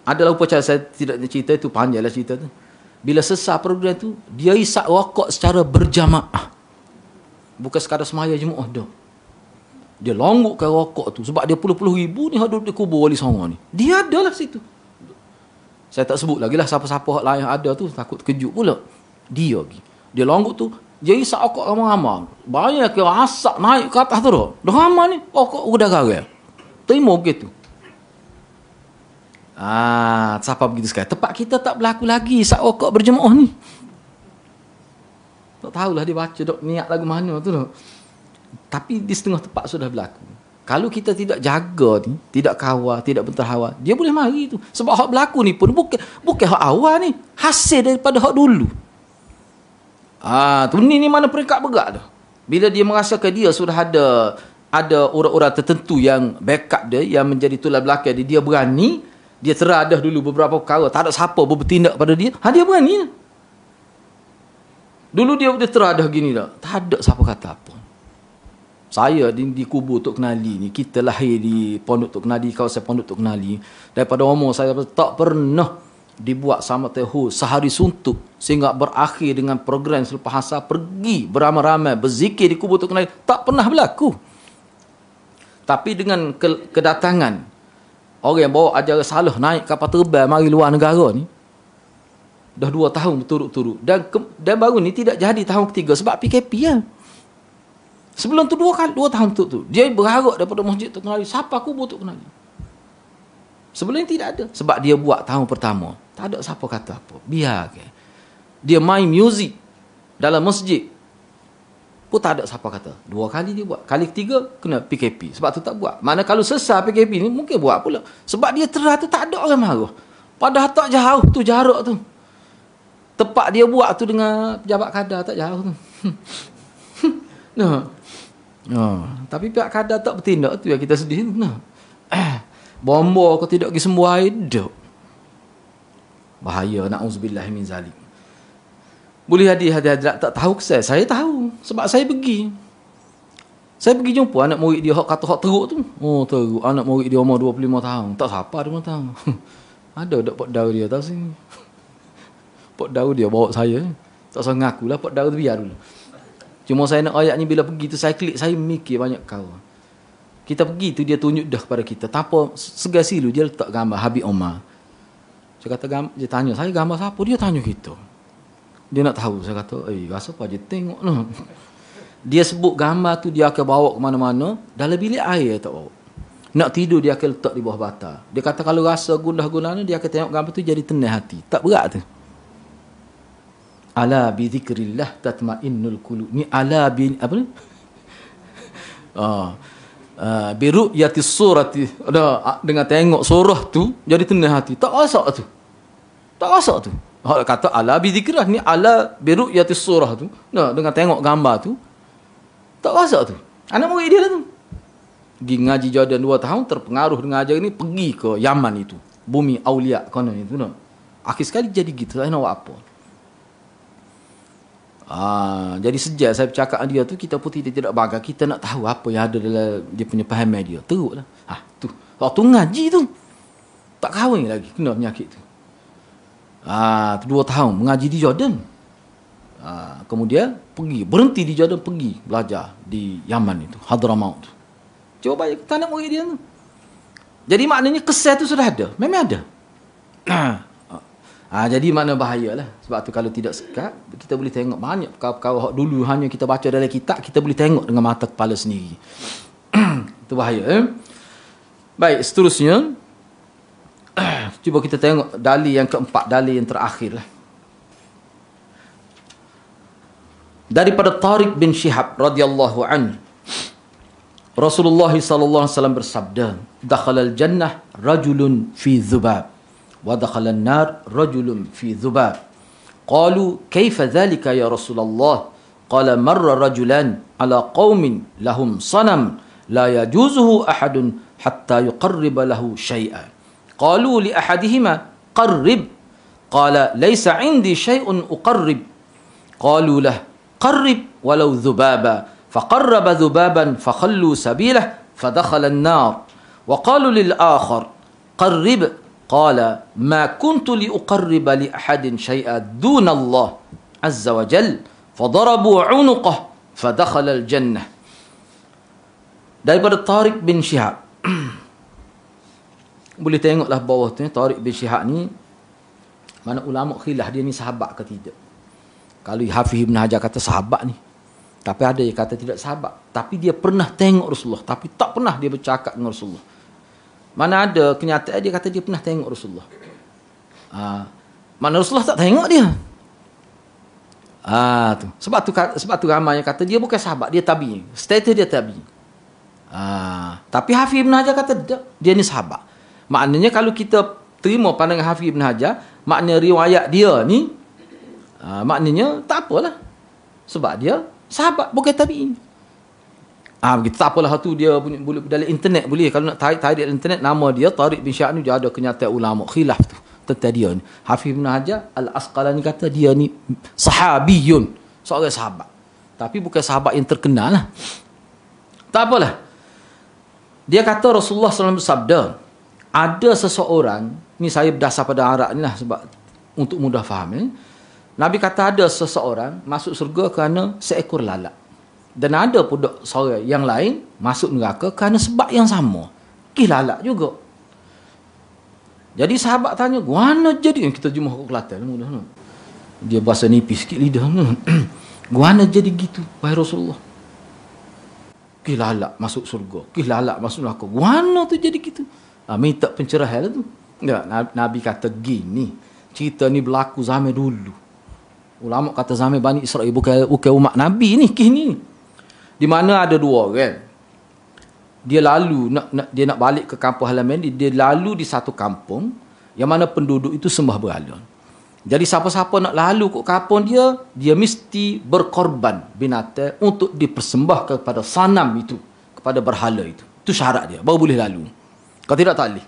Speaker 1: adalah upacara, saya tidak cerita itu, panjanglah cerita tu. Bila selesai program tu, dia isap rokok secara berjamaah. Bukan sekadar semaya Jumaat dah. Dia longgukkan rokok tu sebab dia puluh-puluh ribu ni hidup di kubur Wali Songo ni. Dia adalah situ. Saya tak sebut lagi lah siapa-siapa lain yang ada tu, takut terkejut pula. Dia pergi. Dia longguk tu, dia isap rokok ramai-ramai. Banyak kira asap naik ke atas tu dah. Dah ramai ni, rokok udah gagal. Terima begitu. Siapa begitu sekarang? Tempat kita tak berlaku lagi isap rokok berjemaah ni. Tak tahulah dia baca dok niat lagu mana tu dok. Tapi di setengah tempat sudah berlaku. Kalau kita tidak jaga ni, tidak kawal, tidak bertahawal, dia boleh mari tu. Sebab hak berlaku ni pun bukan hak awal ni, hasil daripada hak dulu. Tu ni mana peringkat berat dah. Bila dia merasakan dia sudah ada orang-orang tertentu yang backup dia, yang menjadi tulang belakang dia berani, dia teradah dulu beberapa perkara, tak ada siapa bertindak pada dia, dia berani. Dulu dia teradah gini dah, tak ada siapa kata apa. Saya di kubur Tok Kenali ni, kita lahir di Pondok Tok Kenali, kawasan Pondok Tok Kenali. Daripada umur saya tak pernah dibuat sama tehu sehari suntuk sehingga berakhir dengan program selepas asar pergi beramai-ramai berzikir di kubur Tok Kenali. Tak pernah berlaku. Tapi dengan kedatangan orang yang bawa ajaran salah naik kapal terbang mari luar negara ni, Dah 2 tahun berturut-turut. Dan baru ni tidak jadi tahun ketiga sebab PKP ya. Sebelum tu 2 tahun berturut-turut. Dia berharap daripada masjid Tok Kenali. Siapa kubur Tok Kenali? Sebelum ni tidak ada. Sebab dia buat tahun pertama. Tak ada siapa kata apa. Biar ke. Dia main muzik dalam masjid. Pun tak ada siapa kata. 2 kali dia buat. Kali ketiga kena PKP. Sebab tu tak buat. Mana kalau selesai PKP ni mungkin buat pula. Sebab dia terah tu tak ada orang marah. Padahal tak jauh tu jarak tu. Tepat dia buat tu dengan pejabat kadar tak jauh tu. Nah. Tapi pihak kadar tak bertindak tu yang kita sedih tu. Nah. Bomba kau tidak pergi sembuh air duk. Bahaya, na'udzubillah min zalik. Boleh hadiah tak tahu ke saya tahu sebab saya pergi. Saya pergi jumpa anak murid dia hak kata hak teruk tu. Oh, teruk. Anak murid dia umur 25 tahun. Tak siapa 25 tahun. Ada dak pot daun dia tahu sini. Pot daun dia bawa saya. Tak usah ngakulah pot daun tu biar dulu. Cuma saya nak ayat ni bila pergi tu saya klik, saya mikir banyak kau. Kita pergi tu dia tunjuk dah kepada kita. Tanpa segar silu dia letak gambar Habib Omar. Saya kata dia tanya saya gambar siapa, dia tanya kita. Dia nak tahu. Saya kata, rasa apa je tengok no. Dia sebut gambar tu dia akan bawa ke mana-mana. Dalam bilik air tak bawa. Nak tidur dia akan letak di bawah bata. Dia kata kalau rasa gundah-gulana dia akan tengok gambar tu jadi tenang hati. Tak berat tu. Ala bi zikrillah tatmainnul qulub. Ni ala bi apa ni? Bi ru'yatis surati. Ada dengan tengok surah tu jadi tenang hati. Tak rasa tu. Tak rasa tu. Kata ala bi zikrillah ni ala bi ru'yatis surah tu. Nah, dengan tengok gambar tu tak rasa tu. Anak murid dia lah tu. Pergi ngaji Jordan 2 tahun terpengaruh dengan ajar ni pergi ke Yaman itu. Bumi Aulia konon itu no. Akhir sekali jadi gitu. Saya nak buat apa? Jadi sejak saya bercakap dengan dia tu kita pun tidak bangga. Kita nak tahu apa yang ada dalam dia punya pahaman dia. Teruklah. Tu. Waktu ngaji tu tak kahwin lagi kena penyakit tu. 2 tahun mengaji di Jordan. Kemudian berhenti di Jordan, pergi belajar di Yaman itu, Hadramaut tu. Coba bayar tanah murid dia tu. Jadi maknanya kesan tu sudah ada, memang ada. Jadi makna bahayalah. Sebab tu kalau tidak sekat, kita boleh tengok banyak perkara-perkara dulu hanya kita baca dalam kitab, kita boleh tengok dengan mata kepala sendiri. Itu bahaya. Baik, seterusnya cuba kita tengok dalil yang keempat, dalil yang terakhir lah. Daripada Tariq bin Shihab radhiyallahu anhu, Rasulullah sallallahu alaihi wasallam bersabda, "Dakhalal jannah rajulun fi dhubab wa dakhalan nar rajulun fi dhubab." Qalu, "Kaifa dhalika ya Rasulullah?" Qala, "Marra rajulan ala qaumin lahum sanam la yajuzuhu ahadun hatta yuqarriba lahu shay'an." Qalu li ahadihima, "Qarrib." Qala, "Laysa 'indi shay'un uqarrib." Qalu lahu, "Qarrib walau dhubaba." Faqarraba dhubaban fakhallu sabilah fadakhala an-nar. Wa qalu lil akhar, "Qarrib." Qala, "Ma kuntu li uqarriba li ahadin shay'an duna Allah azza wa jalla." Fadarabu 'unuqah fadakhala al-jannah. Daripada Tariq bin Shihab. Boleh tengoklah bawah tu Tariq bin Shihab ni, mana ulama khilaf dia ni sahabat ke tidak. Kalau Hafiz Ibn Hajar kata sahabat ni, tapi ada yang kata tidak sahabat, tapi dia pernah tengok Rasulullah, tapi tak pernah dia bercakap dengan Rasulullah. Mana ada kenyataan dia kata dia pernah tengok Rasulullah. Mana Rasulullah tak tengok dia. Tu. Sebab tu ramai yang kata dia bukan sahabat, dia tabi'in. Status dia tabi'in. Tapi Hafiz Ibn Hajar kata dia ni sahabat. Maknanya kalau kita terima pandangan Hafiz Ibn Hajar, makna riwayat dia ni maknanya tak apalah. Sebab dia sahabat, bukan tabi'in. Begitu, tak apalah tu dia boleh dalam internet boleh. Kalau nak tarik dalam internet nama dia Tariq bin Shihab ni, dia ada kenyataan ulama khilaf tu tentang dia ni. Hafiz Ibn Hajar Al-Asqalani kata dia ni sahabiyun, seorang sahabat. Tapi bukan sahabat yang terkenal lah. Tak apalah. Dia kata Rasulullah SAW bersabda, ada seseorang, ni saya berdasar pada Arab ni lah sebab untuk mudah faham. Nabi kata ada seseorang masuk surga kerana seekor lalat. Dan ada pula seorang yang lain masuk neraka kerana sebab yang sama. Lalat juga. Jadi sahabat tanya, "Guana jadi?" Kita jumpa ke Kelantan mudah. Dia bahasa nipis sikit lidah. Guana jadi gitu, wahai Rasulullah. Kilalak masuk surga, kilalak masuk neraka. Guana tu jadi gitu. Minta pencerahan tu. Enggak, Nabi kata gini, cerita ni berlaku zaman dulu. Ulama kata zaman Bani Israel, bukan umat Nabi ni, kini. Di mana ada dua orang. Dia lalu dia nak balik ke kampung halaman dia lalu di satu kampung yang mana penduduk itu sembah berhala. Jadi siapa-siapa nak lalu ke kampung dia mesti berkorban binatang untuk dipersembahkan kepada sanam itu, kepada berhala itu. Itu syarat dia, baru boleh lalu. Kalau tidak, tak boleh.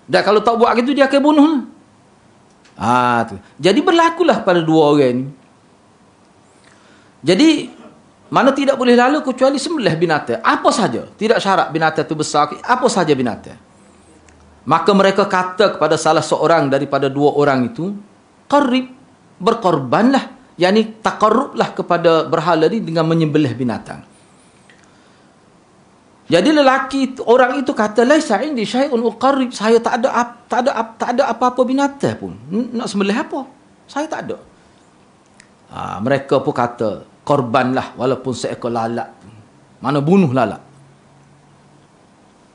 Speaker 1: Dan kalau tak buat gitu, dia akan bunuh. Tu. Jadi berlakulah pada dua orang ni. Jadi, mana tidak boleh lalu kecuali sembelih binatang. Apa saja. Tidak syarat binatang itu besar. Apa saja binatang. Maka mereka kata kepada salah seorang daripada dua orang itu, qarib, berkorbanlah. Yani taqarrublah kepada berhala ni dengan menyembelih binatang. Jadi lelaki orang itu kata, laisa indi syai'un uqarrib, saya tak ada apa-apa binatang pun. Nak sembelih apa? Saya tak ada. Mereka pun kata, korbanlah walaupun seekor lalat. Mana bunuh lalat.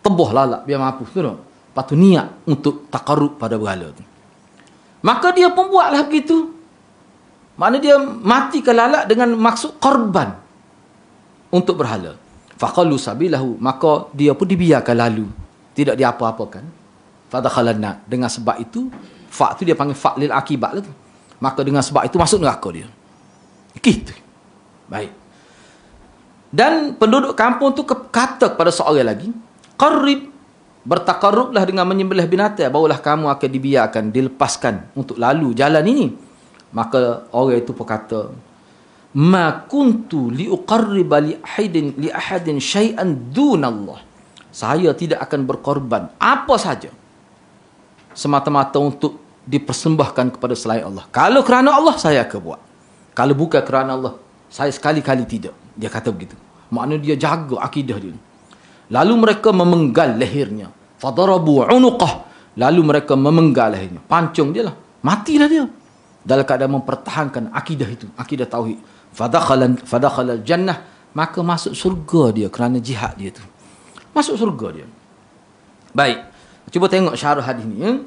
Speaker 1: Tebuh lalat biar mampus tu. Lepas tu niat untuk taqarrub pada berhala tu. Maka dia pun buatlah begitu. Mana dia matikan lalat dengan maksud korban untuk berhala. Faqalu sabilahu, maka dia pun dibiarkan lalu, tidak diapa-apakan. Fadakhalanna, dengan sebab itu fa tu dia panggil fa lil akibat lah tu. Maka dengan sebab itu masuk neraka dia. Gitu. Baik. Dan penduduk kampung tu kata kepada seorang lagi, qarrib, bertakarrublah dengan menyembelih binatang, barulah kamu akan dibiarkan, dilepaskan untuk lalu jalan ini. Maka orang itu pun kata, ma kuntu liuqarriba li ahadin syai'an dunallah. Saya tidak akan berkorban apa saja semata-mata untuk dipersembahkan kepada selain Allah. Kalau kerana Allah, saya akan buat. Kalau bukan kerana Allah, saya sekali-kali tidak. Dia kata begitu. Maknanya dia jaga akidah dia. Lalu mereka memenggal lehernya. Fadarabu unuqah. Lalu mereka memenggal lehernya. Pancung dia lah. Matilah dia. Dalam keadaan mempertahankan akidah itu. Akidah tauhid. Fadakhalal jannah, maka masuk surga dia kerana jihad dia tu. Masuk surga dia. Baik. Cuba tengok syarah hadis ni. Ya.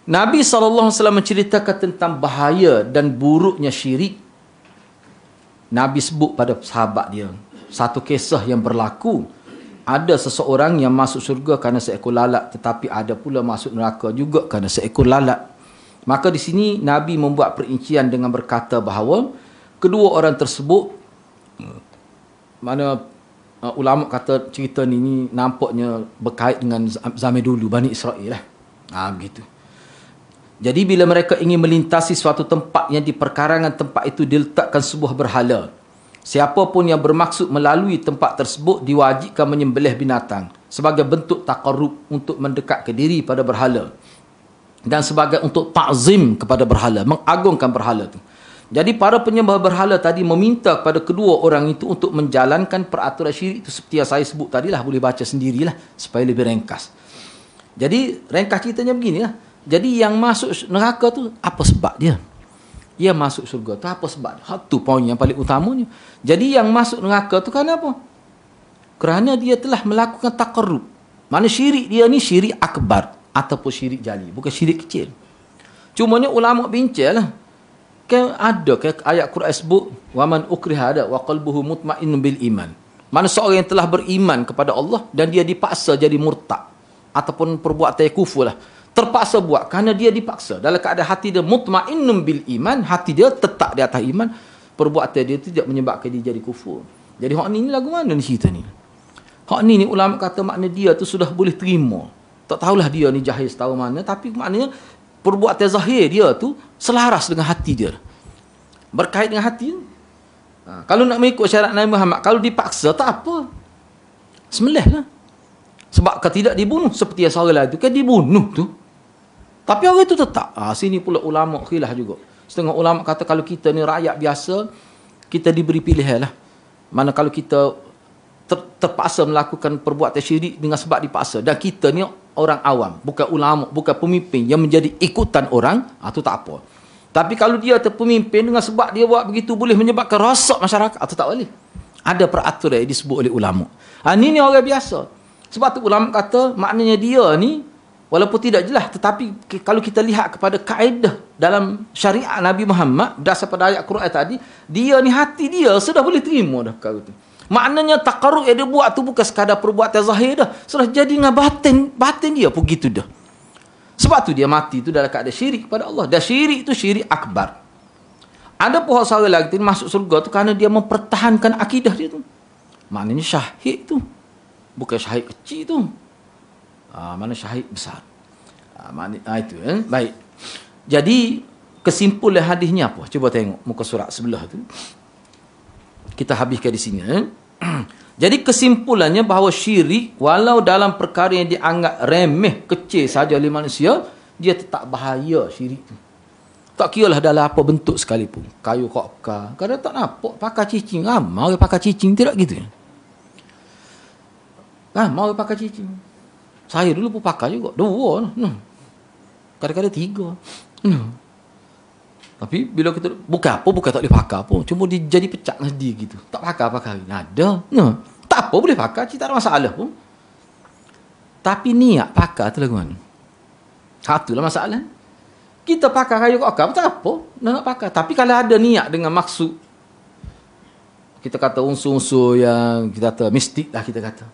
Speaker 1: Nabi SAW menceritakan tentang bahaya dan buruknya syirik. Nabi sebut pada sahabat dia. Satu kisah yang berlaku. Ada seseorang yang masuk surga kerana seekor lalat. Tetapi ada pula masuk neraka juga kerana seekor lalat. Maka di sini Nabi membuat perincian dengan berkata bahawa kedua orang tersebut, mana ulama kata cerita ni nampaknya berkait dengan zaman dulu Bani Israel lah. Begitu. Jadi bila mereka ingin melintasi suatu tempat yang di perkarangan tempat itu diletakkan sebuah berhala, siapa pun yang bermaksud melalui tempat tersebut diwajibkan menyembelih binatang sebagai bentuk taqarrub untuk mendekat ke diri pada berhala dan sebagai untuk ta'zim kepada berhala, mengagungkan berhala itu. Jadi para penyembah berhala tadi meminta kepada kedua orang itu untuk menjalankan peraturan syirik itu seperti yang saya sebut tadilah, boleh baca sendirilah supaya lebih ringkas. Jadi ringkas ceritanya beginilah. Jadi yang masuk neraka tu apa sebab dia? Yang masuk surga tu apa sebab dia? Tu poin yang paling utamanya. Jadi yang masuk neraka tu kerana apa? Kerana dia telah melakukan taqarrub. Mana syirik dia ni syirik akbar ataupun syirik jali, bukan syirik kecil. Cumanya ulama bincanglah. Kan ada ayat Quran sebut waman ukriha ada wa qalbuhu mutmainnun bil iman. Mana seorang yang telah beriman kepada Allah dan dia dipaksa jadi murtad ataupun perbuatan kufur lah. Terpaksa buat kerana dia dipaksa. Dalam keadaan hati dia mutmainnun bil iman, hati dia tetap di atas iman, perbuatan dia tidak menyebabkan dia jadi kufur. Jadi hak ni lagu mana ni cerita ni? Hak ni ulama kata makna dia tu sudah boleh terima. Tak tahulah dia ni jahil setahu mana, tapi maknanya perbuatan zahir dia tu selaras dengan hati dia. Berkait dengan hati. Kalau nak mengikut syarat Nabi Muhammad, kalau dipaksa tak apa. Sembelih lah. Sebab kalau tidak dibunuh, seperti yang seorang lain tu, kan dibunuh tu. Tapi orang itu tetap. Sini pula ulama khilaf juga. Setengah ulama kata kalau kita ni rakyat biasa, kita diberi pilihan lah. Mana kalau kita terpaksa melakukan perbuatan syirik dengan sebab dipaksa. Dan kita ni orang awam, bukan ulama, bukan pemimpin yang menjadi ikutan orang, itu tak apa. Tapi kalau dia terpemimpin dengan sebab dia buat begitu boleh menyebabkan rosak masyarakat atau tak boleh. Ada peraturan yang disebut oleh ulama. Ini orang biasa. Sebab tu ulama kata maknanya dia ni walaupun tidak jelas, tetapi kalau kita lihat kepada kaedah dalam syariat Nabi Muhammad dasar pada ayat Quran tadi, dia ni hati dia sudah boleh terima dah perkara tu. Maknanya taqarrub yang dia buat tu bukan sekadar perbuatan zahir dah, sudah jadi dengan batin dia pun gitu dah. Sebab tu dia mati tu dalam keadaan syirik kepada Allah. Dan syirik tu syirik akbar. Ada pun seorang lagi tu masuk surga tu kerana dia mempertahankan akidah dia tu. Maknanya syahid tu. Bukan syahid kecil tu. Mana syahid besar. Itu. Baik. Jadi, kesimpulan hadisnya apa? Cuba tengok muka surat sebelah tu. Kita habiskan di sini. Jadi kesimpulannya bahawa syirik walau dalam perkara yang dianggap remeh, kecil saja oleh manusia, dia tetap bahaya syirik tu. Tak kiralah dalam apa bentuk sekalipun. Kayu kokka. Kadang tak nampak pakai cicing. Ramai orang pakai cicing. Tidak gitu. Ramai orang pakai cicing. Saya dulu pun pakai juga. 2. Kadang-kadang 3. Tapi bila kita bukan tak boleh pakai pun. Cuma dia jadi pecah dengan dia gitu. Tak pakai. Ada. Tak apa boleh pakai. Tak ada masalah pun. Tapi niat pakai tu lagu mana? Satulah masalah. Kita pakai kayu kokam tak apa. Nak pakai. Tapi kalau ada niat dengan maksud. Kita kata unsur-unsur yang kita kata mistik lah kita kata.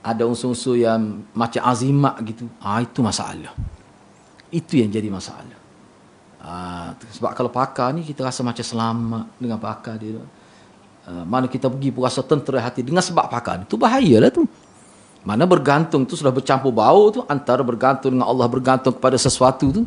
Speaker 1: Ada unsur-unsur yang macam azimat gitu. Itu masalah. Itu yang jadi masalah. Sebab kalau pakar ni kita rasa macam selamat dengan pakar dia. Mana kita pergi pun rasa tentera hati dengan sebab pakar ni. Itu bahayalah tu. Mana bergantung tu sudah bercampur bau tu. Antara bergantung dengan Allah bergantung kepada sesuatu tu.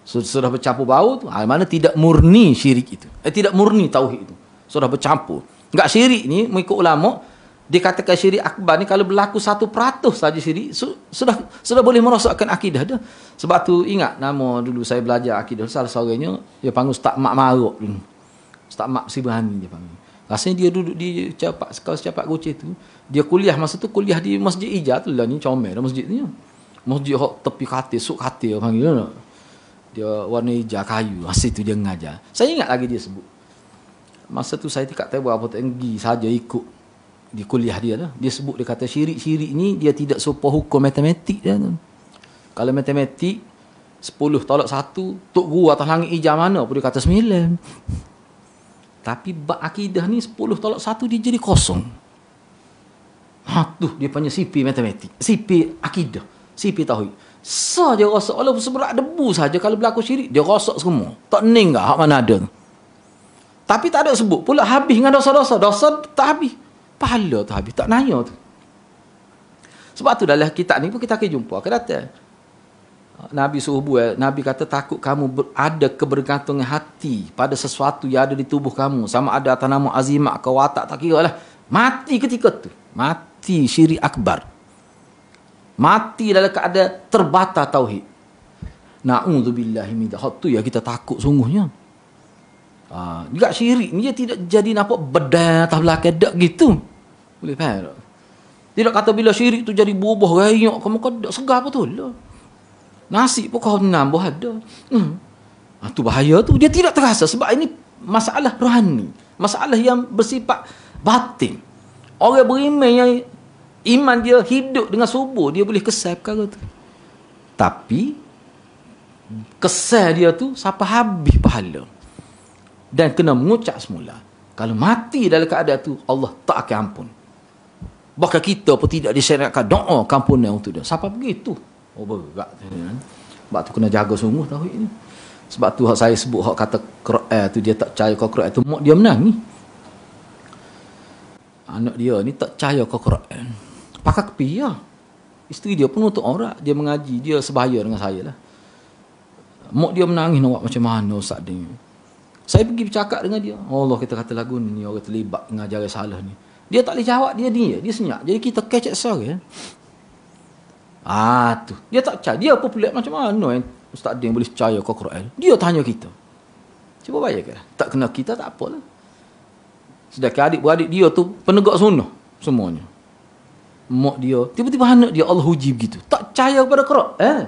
Speaker 1: Sudah bercampur bau tu. Mana tidak murni syirik itu. Tidak murni tauhid itu. Sudah bercampur. Enggak syirik ni mengikut ulama. Dikatakan syirik akbar ni kalau berlaku 1% saja syirik sudah boleh merosakkan akidah dah. Sebab tu ingat nama dulu saya belajar akidah salah seorangnya dia panggil Ustaz Mak Maruk dulu. Ustaz Mak Sibahani dia panggil. Rasanya dia duduk di Capak Goceh tu. Dia kuliah masa tu kuliah di Masjid Ijaz tu lah ni comel dah masjid ni. Masjid hok tepi katil, suk katil panggil dia. Dia warna hijau kayu. Masa tu dia mengajar. Saya ingat lagi dia sebut. Masa tu saya tak tahu apa tinggi saja ikut di kuliah dia lah. Dia sebut, dia kata syirik ni dia tidak serupa hukum matematik dia tu. Kalau matematik 10 tolak 1 tok guru atas langit hijau mana pun dia kata 9. Tapi bab akidah ni 10 tolak 1 dia jadi kosong. Tu dia punya CP matematik, CP akidah, CP tauhid. Saja rosak walaupun seberat debu saja kalau berlaku syirik dia rosak semua. Tak ning ke hak mana ada. Tapi tak ada sebut pula habis dengan dosa-dosa. Dosa tak habis. Pahala tu habis. Tak naya tu. Sebab tu dalam kitab ni pun kita akan jumpa. Kata Nabi suruh buat. Nabi kata takut kamu ada kebergantungan hati pada sesuatu yang ada di tubuh kamu. Sama ada atas nama azimat ke watak. Tak kira lah. Mati ketika tu. Mati syirik akbar. Mati dalam keadaan terbatas tauhid. Na'udzubillahi min dzalik. Tu yang kita takut sungguhnya. Juga syirik ni dia tidak jadi nampak bedah atas belakang dak gitu. Boleh faham tak? Tidak kata bila syirik tu jadi berubah rayok kamu kau segar betul lah. Nasi pun kau nambah ada. Tu bahaya tu. Dia tidak terasa sebab ini masalah rohani. Masalah yang bersifat batin. Orang beriman yang iman dia hidup dengan subur, dia boleh kesal perkara tu. Tapi kesal dia tu sampai habis pahala. Dan kena mengucap semula. Kalau mati dalam keadaan tu, Allah tak akan ampun. Bahkan kita pun tidak disyariatkan doa kampunan untuk dia. Siapa begitu? Berat. Sebab tu kena jaga sungguh tauhid ni. Sebab tu saya sebut hak kata Quran tu dia tak percaya ke Quran tu, mak dia menang ni. Anak dia ni tak percaya ke Quran. Pakai kepi ya. Isteri dia pun untuk orang, dia mengaji, dia sebaya dengan saya lah. Mak dia menangis nak buat macam mana ustaz dia. Saya pergi bercakap dengan dia. Allah kita kata lagu ni orang terlibat dengan ajaran salah ni. Dia tak boleh jawab, dia senyap. Jadi kita kecek sore. Tu. Dia tak percaya. Dia apa pelik macam mana ustaz dia boleh percaya ke Quran. Dia tanya kita. Cuba bayangkan. Tak kena kita tak apalah. Sedangkan adik-beradik dia tu penegak sunnah semuanya. Mak dia, tiba-tiba anak dia Allah uji begitu. Tak percaya pada Quran.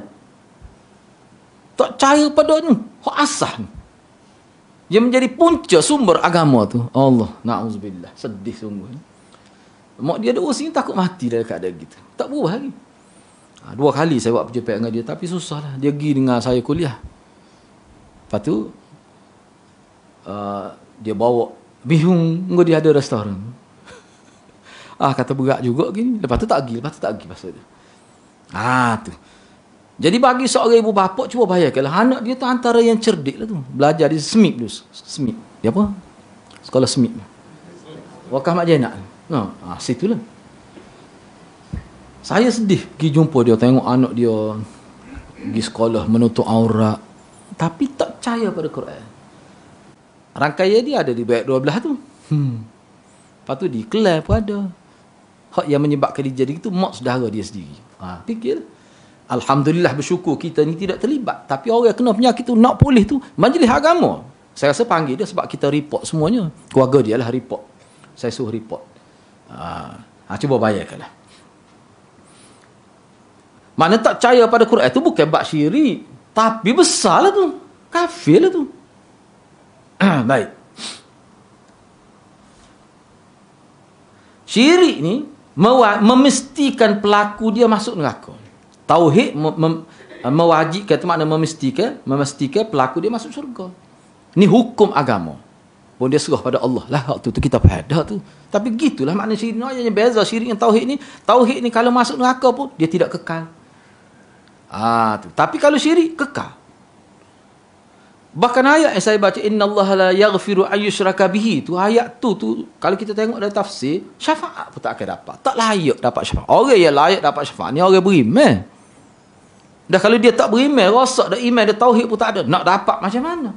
Speaker 1: Tak percaya pada ni. Hak asah ni. Dia menjadi punca sumber agama tu. Allah, na'udzubillah. Sedih sungguh. Mak dia ada usia takut mati dalam keadaan gitu. Tak berubah lagi. 2 kali saya buat perjumpaan dengan dia, tapi susah lah. Dia pergi dengan saya kuliah. Lepas tu, dia bawa bihung, dia ada restoran. Kata berat juga gini. Lepas tu tak pergi pasal dia. Tu. Jadi bagi seorang ibu bapa, cuba bayangkanlah, anak dia tu antara yang cerdik lah tu. Belajar di SMIP dulu. SMIP. Dia apa? Sekolah SMIP. Wakaf Mak Jenak. Situlah. Saya sedih pergi jumpa dia, tengok anak dia pergi sekolah menutup aurat, tapi tak percaya pada Quran. Rangkaian dia ada di bait 12 tu. Lepas tu di kelas pun ada. Hak yang menyebabkan dia jadi itu mak saudara dia sendiri. Fikir. Alhamdulillah, bersyukur kita ni tidak terlibat. Tapi orang kena penyakit tu nak pulih tu majlis agama. Saya rasa panggil dia sebab kita report semuanya. Keluarga dia lah report. Saya suruh report. Cuba bayangkanlah. Mana tak percaya pada Quran tu bukan bab syirik, tapi besarlah tu. Kafir lah tu. Baik. Syirik ni memestikan pelaku dia masuk neraka. Tauhid mewajibkan, itu makna memastikan pelaku dia masuk syurga. Ni hukum agama. Pun dia serah pada Allah lah. Tu kita faham dah tu. Tapi gitulah makna syirik. Yang beza syirik dengan tauhid ni. Tauhid ni kalau masuk neraka pun dia tidak kekal. Tu. Tapi kalau syirik kekal. Bahkan ayat yang saya baca, innallaha la yaghfiru ayyushraka bihi, tu ayat tu kalau kita tengok dari tafsir, syafaat pun tak akan dapat. Tak layak dapat syafaat. Orang yang layak dapat syafaat ni orang beriman. Dah kalau dia tak beriman, rosak dah iman, dia tauhid pun tak ada, nak dapat macam mana?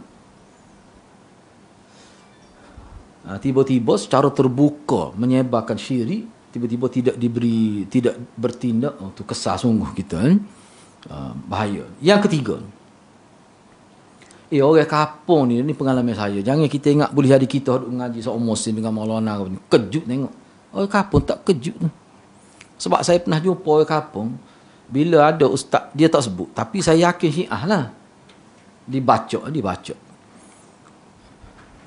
Speaker 1: Tiba-tiba secara terbuka menyebarkan syirik, tiba-tiba tidak bertindak, tu kesal sungguh kita. Bahaya. Yang ketiga, orang kampung ni pengalaman saya. Jangan kita ingat boleh jadi kita duduk mengaji seorang muslim dengan maulana. Kejut tengok. Orang kampung tak kejut. Sebab saya pernah jumpa orang kampung, bila ada ustaz, dia tak sebut. Tapi saya yakin Syiah lah. Dibaca.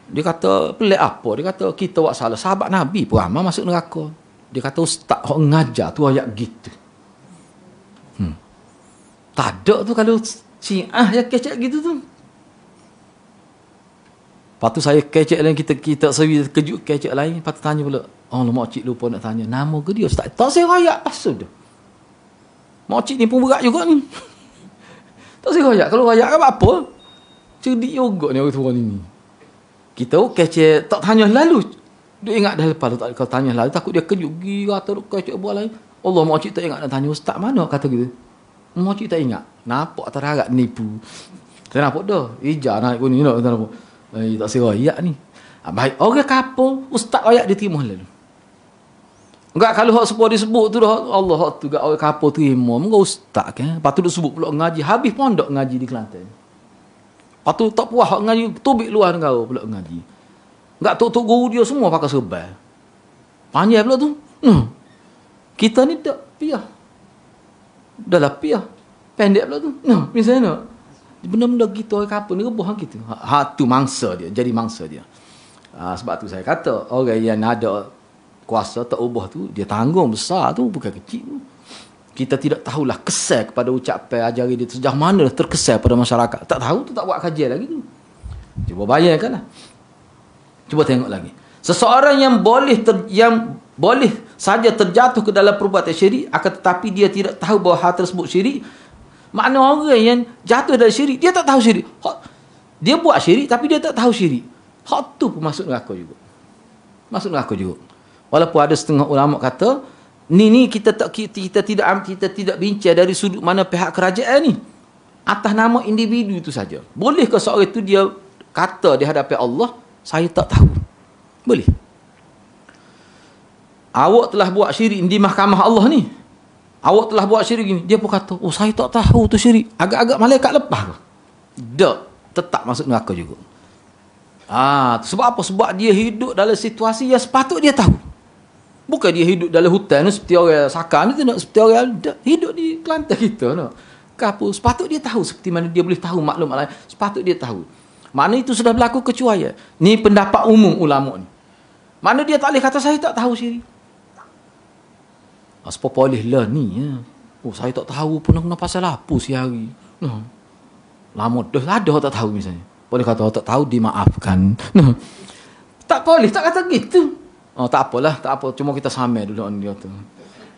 Speaker 1: Dia kata, pelik apa? Dia kata, kita buat salah. Sahabat Nabi pun ramai masuk neraka. Dia kata, ustaz orang ngajar tu ayat gitu. Tak ada tu kalau Syiah yang kecek gitu tu. Lepas tu saya kecek lain, kita seri kejut kecek lain. Lepas tu tanya pula, makcik lupa nak tanya, nama ke dia ustaz? Tak saya rayak pasal tu. Makcik ni pun berat juga ni. Tak saya rayak. Kalau rayak kan apa? Cerdik juga ni orang tua ni. Kita kecek, tak tanya lalu. Dia ingat dah lepas tu, kalau tanya lalu, takut dia kejut. Gigi kata kecek buat lain. Allah, makcik tak ingat nak tanya ustaz mana kata gitu. Makcik tak ingat. Nampak terharap nipu. Saya nampak dah. Ija naik pun ni. Nampak. Tak serayak ni. Baik. Orang kapal, ustaz ayat dia terima lalu. Enggak, kalau hak sepuluh disebut tu dah, Allah hak tu, orang kapal terima. Mungkin ustaz kan. Lepas tu dia sebut pula ngaji. Habis pondok ngaji di Kelantan. Lepas tu tak puas hak ngaji. Tubik luar negara pula ngaji. Enggak, tok guru dia semua pakai serban. Panjang pula tu. Kita ni tak piah. Dah lah piah. Pendek pula tu. Misalnya benda-benda gitu orang kapal ni rebuh gitu. Tu mangsa dia, jadi mangsa dia. Sebab tu saya kata orang yang ada kuasa tak ubah tu, dia tanggung besar tu, bukan kecil tu. Kita tidak tahulah kesan kepada ucapan ajari dia tu sejauh mana terkesan pada masyarakat. Tak tahu tu, tak buat kajian lagi tu. Cuba bayangkanlah. Cuba tengok lagi. Seseorang yang boleh saja terjatuh ke dalam perbuatan syirik, akan tetapi dia tidak tahu bahawa hal tersebut syirik. Makna orang yang jatuh dari syirik, dia tak tahu syirik. Dia buat syirik tapi dia tak tahu syirik. Hak tu pun masuk neraka juga. Masuk neraka juga. Walaupun ada setengah ulama kata, ni kita tidak bincang dari sudut mana pihak kerajaan ni. Atas nama individu itu saja. Bolehkah seorang itu dia kata di hadapan Allah, saya tak tahu? Boleh. Awak telah buat syirik di mahkamah Allah ni. Awak telah buat syirik gini. Dia pun kata, saya tak tahu tu syirik. Agak-agak malaikat lepas ke? Tak. Tetap masuk neraka juga. Sebab apa? Sebab dia hidup dalam situasi yang sepatut dia tahu. Bukan dia hidup dalam hutan seperti orang Sakar ni, seperti orang hidup di Kelantan kita. Kapal. Sepatut dia tahu seperti mana dia boleh tahu maklum lain. Sepatut dia tahu. Mana itu sudah berlaku kecuali. Ni pendapat umum ulama ni. Mana dia tak boleh kata saya tak tahu syirik. Sebab boleh lah ni. Ya. Oh, saya tak tahu pun nak pasal apa si hari. Lama dah ada orang tak tahu misalnya. Boleh kata orang tak tahu dimaafkan. Tak boleh, tak kata gitu. Oh, tak apalah, tak apa. Cuma kita samai dulu dia tu.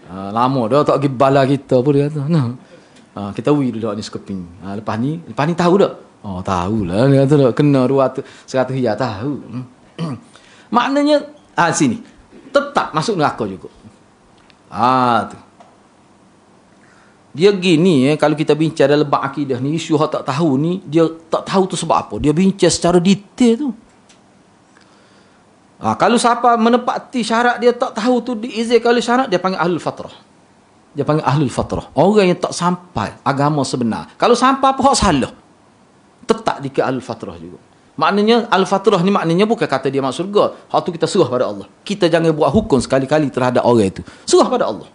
Speaker 1: Lama dah tak pergi bala kita pun dia tu. Kita wui dulu ni sekeping. Lepas ni tahu tak? Oh, tahulah dia kata kena 100 hijau tahu. Maknanya sini tetap masuk neraka juga. Tu. Dia gini kalau kita bincang dalam bab akidah ni, isu hak tak tahu ni, dia tak tahu tu sebab apa. Dia bincang secara detail tu. Kalau siapa menepati syarat dia tak tahu tu diizinkan oleh syarat, dia panggil ahlul fatrah. Dia panggil ahlul fatrah. Orang yang tak sampai agama sebenar. Kalau sampai apa hak salah, tetap dikira ahlul fatrah juga. Maknanya al-fatrah ni maknanya bukan kata dia masuk surga. Hak tu kita serah pada Allah. Kita jangan buat hukum sekali-kali terhadap orang itu. Serah pada Allah.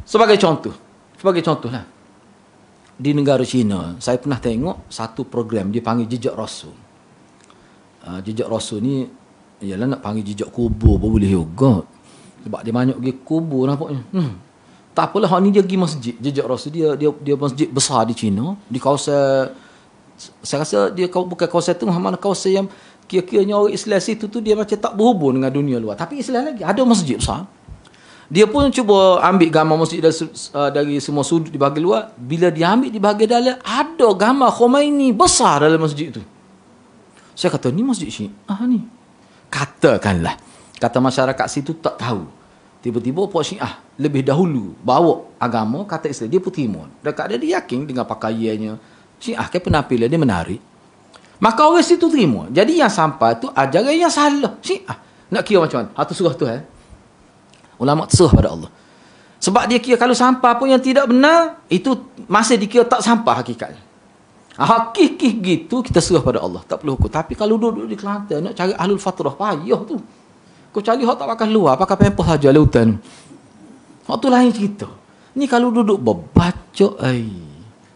Speaker 1: Sebagai contohlah. Di negara China, saya pernah tengok satu program dia panggil Jejak Rasul. Jejak Rasul ni ialah nak panggil jejak kubur pun boleh juga. Sebab dia banyak pergi kubur nampaknya. Tak apalah, hak ni dia pergi masjid. Jejak Rasul dia masjid besar di China, di kawasan, saya rasa dia bukan kawasan tu, mana kawasan yang kira-kiranya orang Islam situ tu dia macam tak berhubung dengan dunia luar. Tapi Islam lagi, ada masjid besar. Dia pun cuba ambil gambar masjid dari semua sudut di bahagian luar. Bila dia ambil di bahagian dalam, ada gambar Khomeini besar dalam masjid tu. Saya kata, ni masjid Syiah ni. Katakanlah, kata masyarakat situ tak tahu. Tiba-tiba puak Syiah lebih dahulu bawa agama, kata Islam, dia pun terima. Dekat dia yakin dengan pakaiannya, Syiah kan penampilan dia menarik. Maka orang situ terima. Jadi yang sampai tu ajaran yang salah. Syiah. Nak kira macam mana? Itu surah tu. Ulama terserah pada Allah. Sebab dia kira kalau sampai pun yang tidak benar, itu masih dikira tak sampai hakikatnya. Hakikih gitu kita serah pada Allah. Tak perlu hukum. Tapi kalau duduk di Kelantan, nak cari ahlul fatrah, payah tu. Kau cari hak tak pakai luar, pakai pempah saja lautan. Hak tu lain cerita. Ni kalau duduk berbaca,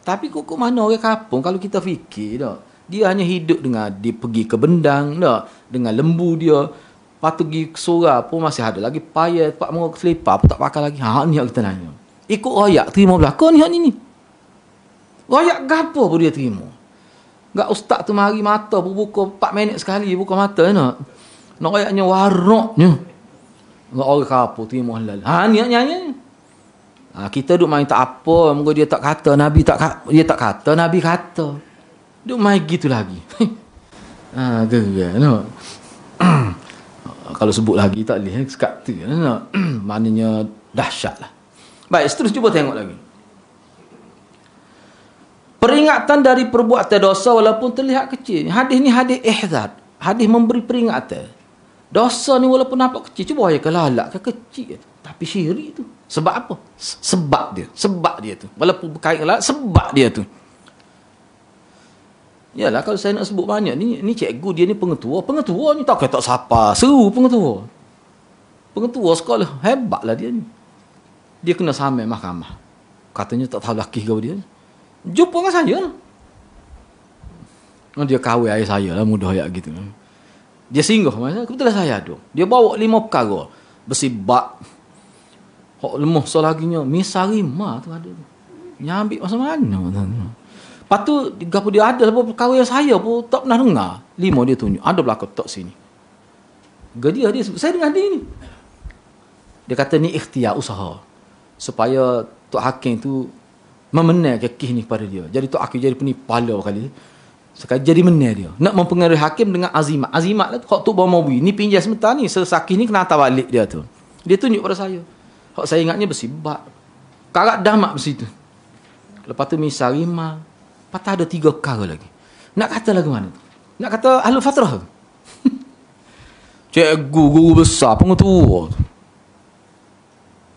Speaker 1: tapi kok mana orang kampung kalau kita fikir tak. Dia hanya hidup dengan dia pergi ke bendang tak, dengan lembu dia. Lepas tu pergi ke surau pun masih ada lagi payah, pak mau selipar pun tak pakai lagi. Ni yang kita nanya. Ikut royak terima belaka ni hak ni. Royak gapo pun dia terima. Enggak ustaz tu mari mata pun buka 4 minit sekali buka mata nak. Nak royaknya waraknya. Enggak orang kampung terima halal. Ni nyanyi. Kita duk main tak apa, moga dia tak kata Nabi dia tak kata Nabi kata. Duk main gitu lagi. Gerak no. Kalau sebut lagi tak boleh sekat tu no. Maknanya dahsyatlah. Baik, terus cuba tengok lagi. Peringatan dari perbuatan dosa walaupun terlihat kecil. Hadis ni hadis ihzar. Hadis memberi peringatan. Dosa ni walaupun nampak kecil, cuba ayat kelalak ke kecil, tapi syirik tu. Sebab apa? Sebab dia tu. Walaupun berkait kelalak, sebab dia tu. Yalah, kalau saya nak sebut banyak ni cikgu dia ni pengetua ni tak kata siapa. Seru pengetua. Pengetua sekolah hebatlah dia ni. Dia kena samai mahkamah. Katanya tak tahu laki ke dia. Jumpa dengan saya lah. Dia kahwin ayah saya lah, mudah ayat gitu. Dia singgah masa kebetulan saya ada. Dia bawa 5 perkara. Besi bak. Hak lemah selaginya misarima tu ada tu. Nyambil masa mana? Lepas tu gapo dia ada apa perkara yang saya pun tak pernah dengar. 5 dia tunjuk. Ada belakang tak sini. Dia saya dengar dia ni. Dia kata ni ikhtiar usaha supaya Tok Hakim tu memenangkan kes ni kepada dia. Jadi Tok Hakim jadi penipala kali. Sekali jadi menang dia. Nak mempengaruhi hakim dengan azimat. Azimat lah tu. Hak tu bawa mawi. Ni pinjam sebentar ni. Sesakih ni kena hantar balik dia tu. Dia tunjuk pada saya. Hak saya ingatnya besi bak. Karat damak besi tu. Lepas tu misal rima. Lepas tu ada 3 perkara lagi. Nak kata lagu mana tu? Nak kata ahlul fatrah tu? Cikgu, guru besar, pengetua tu.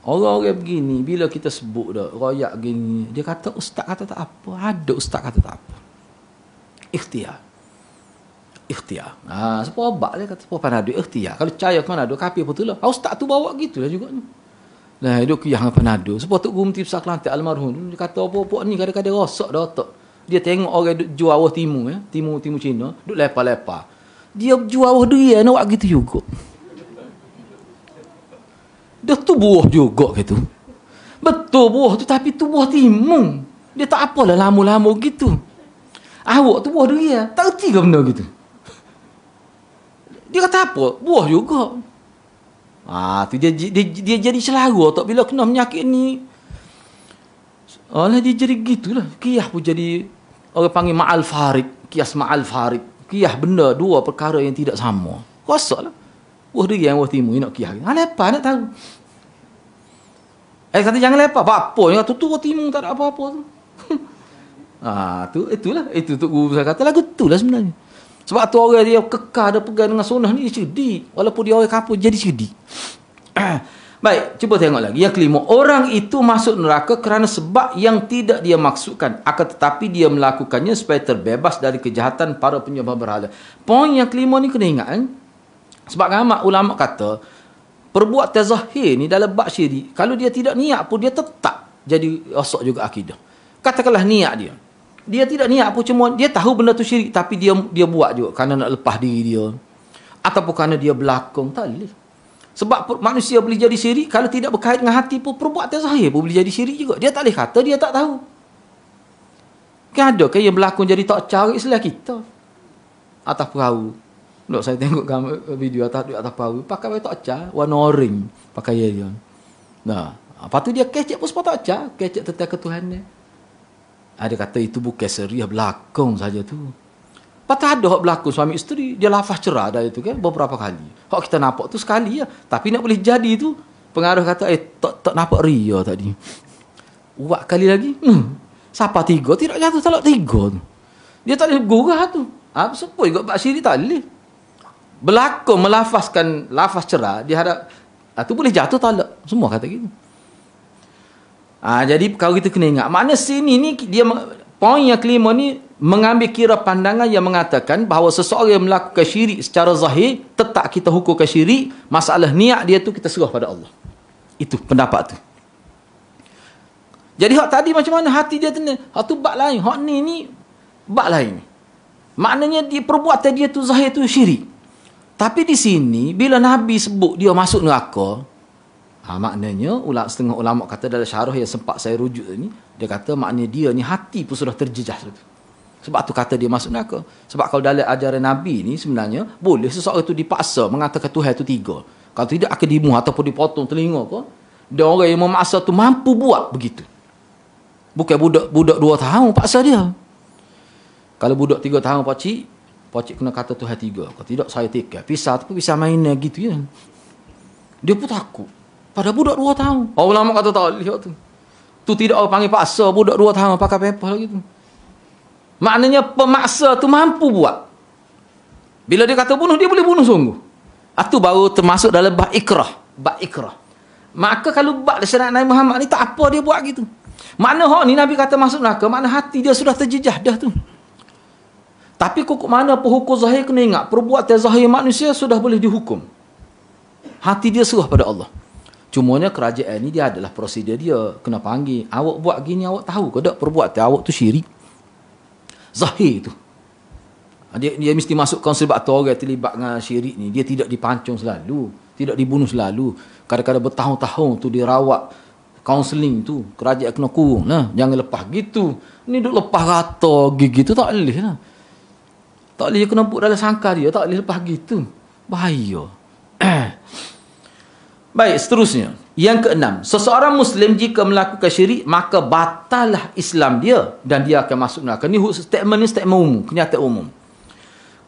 Speaker 1: Orang-orang begini, bila kita sebut dah, royak gini, dia kata ustaz kata tak apa. Ada ustaz kata tak apa. Ikhtiar. Sebab abak dia kata, Panado ikhtiar. Kalau percaya ke Panado, kapi apa tu lah. Ustaz tu bawa gitulah juga ni. Nah, hidup kiyah dengan Panado. Sebab tu Guru Menteri Besar Kelantan almarhum, dia kata apa-apa ni kadang-kadang rosak dah otak. Dia tengok orang duk jual awah timu, timu Cina, duk lepa-lepa. Dia jual awah dia nak buat gitu juga. Dia tu buah juga gitu. Betul buah tu, tapi tu buah timun. Dia tak apalah lama-lama gitu. Awak tu buah dia, tak erti ke benda gitu. Dia kata apa? Buah juga. Tu dia jadi selaru tak bila kena penyakit ni. Dia jadi gitulah. Qiyas pun jadi orang panggil ma'al farid, qiyas ma'al farid. Qiyas benda dua perkara yang tidak sama. Rosaklah. Buah dia yang buah timun nak qiyas. Lepas nak tahu. Kata jangan lepas. Apa yang kata tu buah timun tak ada apa-apa tu. Itu tu guru saya kata lagu itulah sebenarnya. Sebab tu orang dia kekal dia pegang dengan sunnah ni cerdik. Walaupun dia orang kapur jadi cerdik. Baik, cuba tengok lagi. Yang kelima, orang itu masuk neraka kerana sebab yang tidak dia maksudkan. Akan tetapi dia melakukannya supaya terbebas dari kejahatan para penyembah berhala. Poin yang kelima ni kena ingat. Sebab ramai ulama kata, perbuatan zahir ni dalam bab syirik, kalau dia tidak niat pun dia tetap jadi rosak juga akidah. Katakanlah niat dia. Dia tidak niat pun, cuma dia tahu benda tu syirik tapi dia buat juga kerana nak lepas diri dia. Ataupun kerana dia berlakon, tak boleh. Sebab manusia boleh jadi syirik kalau tidak berkait dengan hati pun, perbuatan zahir pun boleh jadi syirik juga. Dia tak boleh kata dia tak tahu. Kan ada kan yang berlakon jadi tak cari sebelah kita. Atas perahu. Dok saya tengok video atas perahu, pakai tak car warna orange pakai dia. Nah, lepas tu dia kecek pun sebab tak car, kecek tentang ketuhanan. Ada kata itu bukan serius berlakon saja tu. Patut ada hak berlakon suami isteri, dia lafaz cerah dah itu kan beberapa kali. Hak kita nampak tu sekali ya, tapi nak boleh jadi tu pengaruh kata tak nampak ria tadi. Buat kali lagi. Siapa tiga tidak jatuh talak tiga tu. Dia tak boleh gurah tu. Apa sepoi juga bab syirik tak boleh. Berlakon melafazkan lafaz cerah dia harap tu boleh jatuh talak. Semua kata gitu. Jadi kalau kita kena ingat, makna sini ni dia poin yang kelima ni mengambil kira pandangan yang mengatakan bahawa seseorang yang melakukan syirik secara zahir tetap kita hukumkan syirik, masalah niat dia tu kita serah pada Allah. Itu pendapat tu. Jadi hak tadi macam mana hati dia tenang, hak tu bab lain, hak ni bab lain. Maknanya dia perbuatan dia tu zahir tu syirik. Tapi di sini bila Nabi sebut dia masuk neraka, maknanya setengah ulama kata dalam syarah yang sempat saya rujuk ni, dia kata maknanya dia ni hati pun sudah terjejah. Sebab tu kata dia masuk neraka. Sebab kalau dalam ajaran Nabi ni sebenarnya boleh seseorang itu dipaksa mengatakan Tuhan itu tiga. Kalau tidak akan dibunuh ataupun dipotong telinga ke, dia orang yang memaksa tu mampu buat begitu. Bukan budak 2 tahun paksa dia. Kalau budak 3 tahun pacik kena kata Tuhan tiga. Kalau tidak saya tikar. Pisah tu pisah mainnya gitu ya. Dia pun takut. Pada budak 2 tahun. Orang ulama kata tak lihat tu. Tu tidak orang panggil paksa budak 2 tahun pakai paper lagi tu. Maknanya pemaksa tu mampu buat. Bila dia kata bunuh, dia boleh bunuh sungguh. Itu baru termasuk dalam bab ikrah. Bab ikrah. Maka kalau bab syariat Nabi Muhammad ni tak apa dia buat gitu. Makna hak ni Nabi kata masuk neraka, makna hati dia sudah terjejah dah tu. Tapi kok mana hukum zahir kena ingat, perbuatan zahir manusia sudah boleh dihukum. Hati dia serah pada Allah. Cumanya kerajaan ni dia adalah prosedur dia. Kena panggil. Awak buat gini, awak tahu ke tak perbuatan awak tu syirik? Zahir tu. Dia mesti masukkan sebab tu orang terlibat dengan syirik ni. Dia tidak dipancung selalu. Tidak dibunuh selalu. Kadang-kadang bertahun-tahun tu dia rawat. Kaunseling tu. Kerajaan kena kurung. Jangan lepas gitu. Ni duk lepas rata gigi tu tak boleh lah. Tak boleh kena buat dalam sangka dia. Tak boleh lepas gitu. Bahaya. Baik, seterusnya. Yang keenam, seseorang Muslim jika melakukan syirik, maka batallah Islam dia dan dia akan masuk neraka. Ni statement umum, kenyataan umum.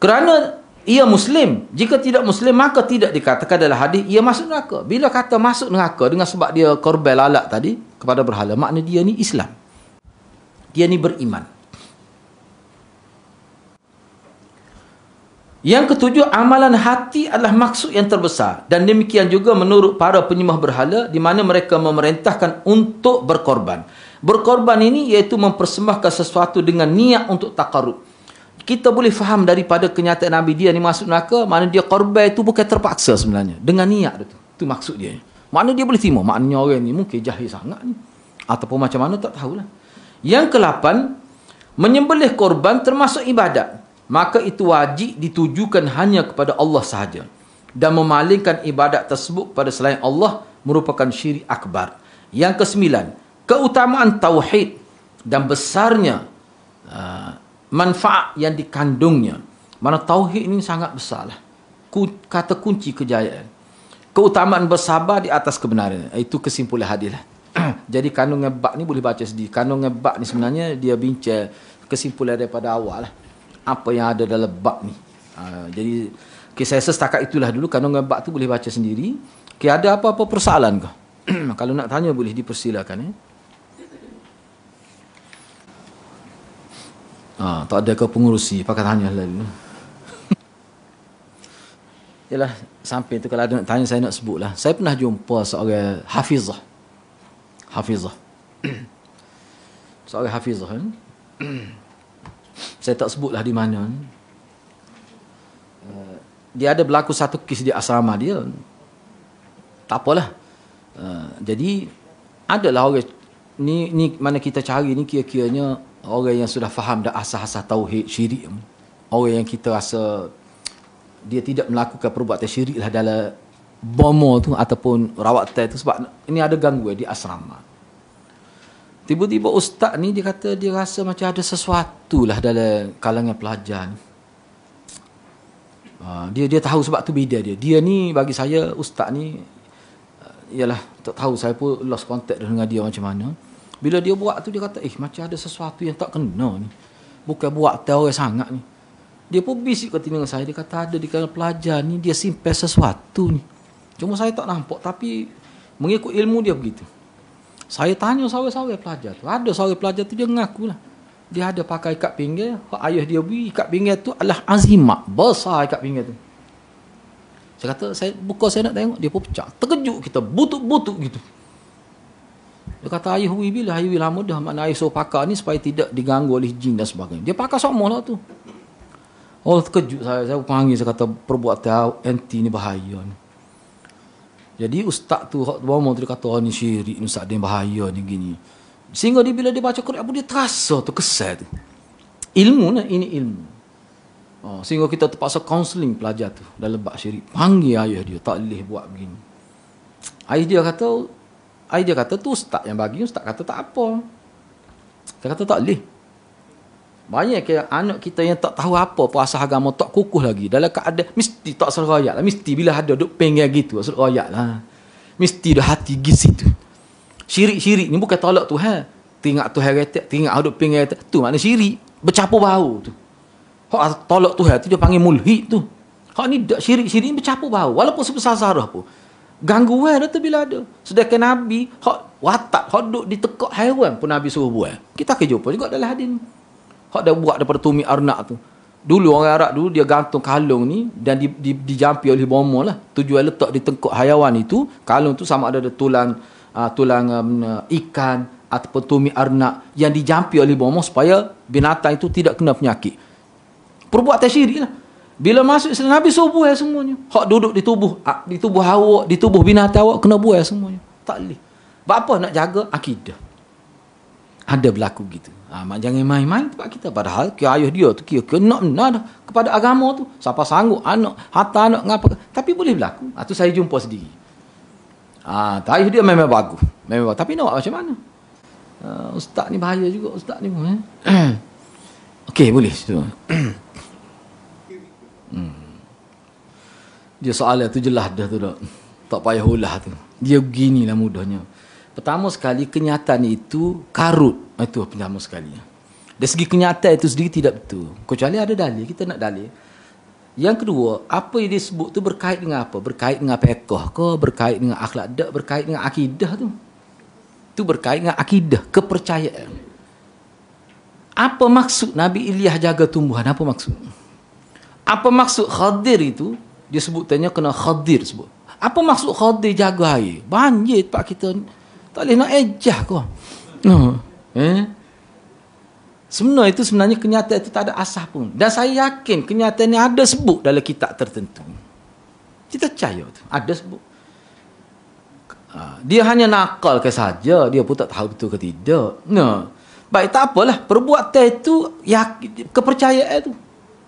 Speaker 1: Kerana ia Muslim, jika tidak Muslim, maka tidak dikatakan dalam hadis ia masuk neraka. Bila kata masuk neraka dengan sebab dia korban lalat tadi kepada berhala, makna dia ni Islam. Dia ni beriman. Yang ketujuh, amalan hati adalah maksud yang terbesar. Dan demikian juga menurut para penyembah berhala, di mana mereka memerintahkan untuk berkorban. Berkorban ini iaitu mempersembahkan sesuatu dengan niat untuk takarub. Kita boleh faham daripada kenyataan Nabi dia ni masuk neraka, makna dia korban itu bukan terpaksa sebenarnya. Dengan niat itu. Itu maksud dia. Makna dia boleh terima. Maknanya orang ni mungkin jahil sangat ni. Ataupun macam mana tak tahulah. Yang ke-8, Menyembelih korban termasuk ibadat. Maka itu wajib ditujukan hanya kepada Allah sahaja. Dan memalingkan ibadat tersebut pada selain Allah merupakan syirik akbar. Yang kesembilan, keutamaan tauhid dan besarnya manfaat yang dikandungnya. Mana tauhid ini sangat besar lah. Kata kunci kejayaan. Keutamaan bersabar di atas kebenaran. Itu kesimpulan hadis lah. Jadi kandungan bab ni boleh baca sendiri. Kandungan bab ni sebenarnya dia bincang kesimpulan daripada awal lah. Apa yang ada dalam bab ni. Jadi saya setakat itulah dulu. Kandungan bab tu boleh baca sendiri. Ada apa-apa persoalan ke? Kalau nak tanya boleh dipersilakan. Tak ada ke pengurusi. Pakai tanya lah dulu. Yalah, sampai tu kalau ada nak tanya saya nak sebut lah. Saya pernah jumpa seorang hafizah. Seorang hafizah kan? Saya tak sebutlah di mana. Dia ada berlaku satu kes di asrama dia. Tak apalah. Jadi adalah orang ni mana kita cari ni kira-kiranya orang yang sudah faham dah asas-asas tauhid syirik. Orang yang kita rasa dia tidak melakukan perbuatan syirik lah dalam bomo tu ataupun rawatan tu sebab ini ada gangguan di asrama. Tiba-tiba ustaz ni dia kata dia rasa macam ada sesuatu lah dalam kalangan pelajar ni. Dia tahu sebab tu bida dia. Dia ni bagi saya ustaz ni ialah tak tahu, saya pun lost contact dengan dia macam mana. Bila dia buat tu dia kata macam ada sesuatu yang tak kena ni. Bukan buat orang sangat ni. Dia pun bisik ke telinga saya. Dia kata ada di kalangan pelajar ni dia simpan sesuatu ni. Cuma saya tak nampak. Tapi mengikut ilmu dia begitu. Saya tanya seorang-seorang pelajar tu. Ada seorang pelajar tu dia mengaku lah. Dia ada pakai ikat pinggir. Ayah dia beri ikat pinggir tu adalah azimat. Besar ikat pinggir tu. Saya kata, saya nak tengok. Dia pun pecah. Terkejut kita. Butuk-butuk gitu. Dia kata ayah beri bila. Ayah beri lama dah. Mana ayah suruh pakai ni supaya tidak diganggu oleh jin dan sebagainya. Dia pakai semua lah tu. Oh, terkejut saya. Saya panggil, saya kata perbuatan anti ni bahaya ni. Jadi ustaz tu bawa dia kata ni syirik ni ustaz dia bahaya ni gini. Sehingga dia bila dia baca Quran pun dia terasa tu kesal tu. Ilmu lah, ini ilmu. Sehingga kita terpaksa counselling pelajar tu dalam bab syirik. Panggil ayah dia tak boleh buat begini. Ayah dia kata tu ustaz yang bagi, ustaz kata tak apa. Saya kata tak boleh. Banyak anak kita yang tak tahu apa asal agama, tak kukuh lagi. Dalam keadaan mesti tak seroyak lah. Mesti bila ada duk pengen gitu, seroyak lah. Mesti dah hati gisi tu. Syirik-syirik ni bukan tolak Tuhan. Tengok Tuhan retak, tengok duk pengen retak. Tu makna syirik. Bercampur bau tu. Hak tolak Tuhan tu dia panggil mulhid tu. Hak ni syirik-syirik ni bercampur bau. Walaupun sebesar zarah pun. Gangguan dah tu bila ada. Sedangkan Nabi, hak watak, hak duk ditekak haiwan pun Nabi suruh buat. Kita akan jumpa juga dalam hadis ni. Hak dah buat daripada tumi arnak tu. Dulu orang Arab dulu dia gantung kalung ni dan dijampi oleh bomo lah. Tujuan letak di tengkuk haiwan itu, kalung tu sama ada tulang ikan ataupun tumi arnak yang dijampi oleh bomo supaya binatang itu tidak kena penyakit. Perbuatan syirik lah. Bila masuk Islam, Nabi suruh buai semuanya. Hak duduk di tubuh awak, di tubuh binatang awak kena buai semuanya. Tak boleh. Sebab apa? Nak jaga akidah. Ada berlaku gitu. Jangan main-main tempat kita. Padahal ayah dia tu kira nak dah kepada agama tu. Siapa sanggup harta anak ngapa. Tapi boleh berlaku. Tu saya jumpa sendiri. Ayah dia memang bagus. Tapi nak buat macam mana? Ustaz ni bahaya juga. Ustaz ni pun. Okey, boleh. Dia soalan tu jelas dah tu. Tak payah ulah tu. Dia beginilah mudahnya. Pertama sekali, kenyataan itu karut. Itu pertama sekali. Dari segi kenyataan itu sendiri tidak betul. Kecuali ada dalil, kita nak dalil. Yang kedua, apa yang disebut tu berkait dengan apa? Berkait dengan fiqh ke? Berkait dengan akhlak? Tak, berkait dengan akidah tu. Itu berkait dengan akidah, kepercayaan. Apa maksud Nabi Ilyas jaga tumbuhan? Apa maksud? Apa maksud Khadir itu? Dia sebutannya kena Khadir sebut. Apa maksud Khadir jaga air? Banjir tempat kita ni. Tak boleh nak ejah kau. Sebenarnya kenyataan itu tak ada asas pun. Dan saya yakin kenyataan ini ada sebut dalam kitab tertentu. Kita percaya tu. Ada sebut. Dia hanya nakalkan saja. Dia pun tak tahu betul ke tidak. Baik, tak apalah. Perbuatan itu, ya, kepercayaan itu.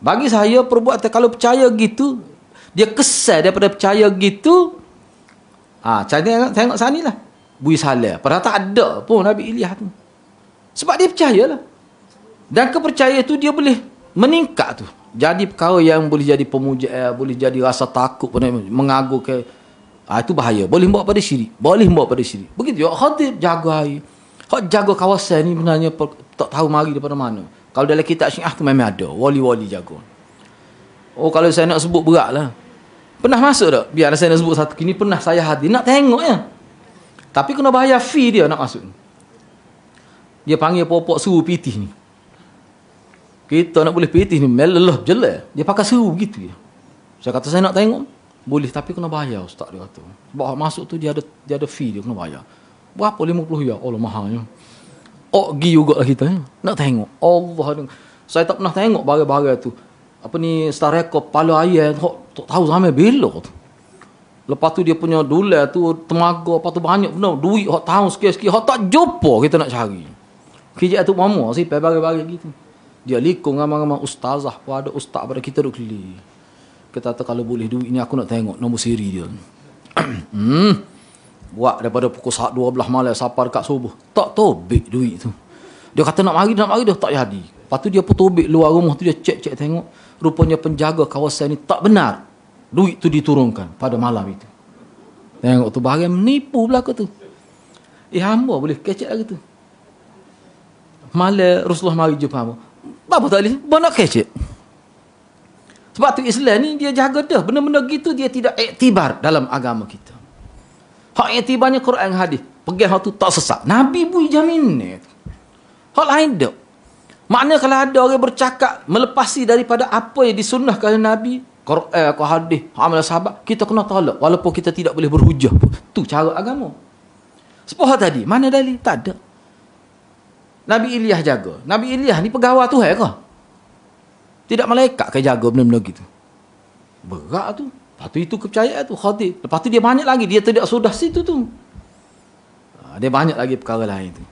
Speaker 1: Bagi saya, perbuatan kalau percaya gitu, dia kesal daripada percaya gitu. Tengok sana ni lah. Bui Saleh. Padahal tak ada pun Nabi Ilyas tu. Sebab dia percayalah. Dan kepercayaan itu dia boleh meningkat tu. Jadi perkara yang boleh jadi pemuja, boleh jadi rasa takut, mengaguk. Itu bahaya. Boleh bawa pada syirik. Begitu juga khatib jaga air. Hak jaga kawasan ni sebenarnya tak tahu mari daripada mana. Kalau dalam kitab Syiah tu memang ada. Wali-wali jaga. Oh, kalau saya nak sebut berat lah. Pernah masuk tak? Biar saya nak sebut satu. Kini pernah saya hadir. Nak tengok ya. Tapi kena bayar fee dia nak masuk. Dia panggil popok suruh pitih ni. Kita nak boleh pitih ni. Melelah jelas. Dia pakai suruh gitu ya. Saya kata saya nak tengok. Boleh. Tapi kena bayar ustaz dia kata. Sebab masuk tu dia ada fee dia kena bayar. Berapa? 50 ya? Allah mahalnya. Gi juga lah kita. Nak tengok. Allah. Saya tak pernah tengok barang-barang tu. Apa ni, star record kepala ayam. Tak tahu sampai bila tu. Lepas tu dia punya dolar tu, temaga, lepas tu banyak benar. Duit, tahu sikit-sikit. Tak jumpa kita nak cari. Kijak tu mama, sipai barang-barang gitu. Dia likung ramai-ramai ustazah. Ada ustaz pada kita duk keli. Kita kata kalau boleh duit ni aku nak tengok nombor siri dia. Buat daripada pukul 12 malam sampai dekat subuh. Tak tobik duit tu. Dia kata nak mari dah tak jadi. Lepas tu dia pun tobik luar rumah tu, dia cek tengok. Rupanya penjaga kawasan ni tak benar. Duit tu diturunkan pada malam itu. Tengok tu barang menipu belaka tu. Hamba boleh kecek lagi tu. Malam Rasulullah mari jumpa hamba. Apa tak boleh? Nak kecek. Sebab tu Islam ni dia jaga dah. Benda-benda gitu dia tidak iktibar dalam agama kita. Hak iktibarnya Quran hadis. Pegang hak tu tak sesat. Nabi bui jamin ni. Hak lain dak. Maknanya kalau ada orang bercakap melepasi daripada apa yang disunnahkan oleh Nabi, Quran, hadis, amal sahabat, kita kena tolak walaupun kita tidak boleh berhujah pun. Tu cara agama. Sepuluh tadi, mana dalil? Tak ada. Nabi Ilyas jaga. Nabi Ilyas ni pegawai Tuhan ke? Tidak malaikat ke jaga benda-benda gitu. Berat tu. Lepas tu itu kepercayaan tu, khatib. Lepas tu dia banyak lagi. Dia tidak sudah situ tu. Dia banyak lagi perkara lain tu.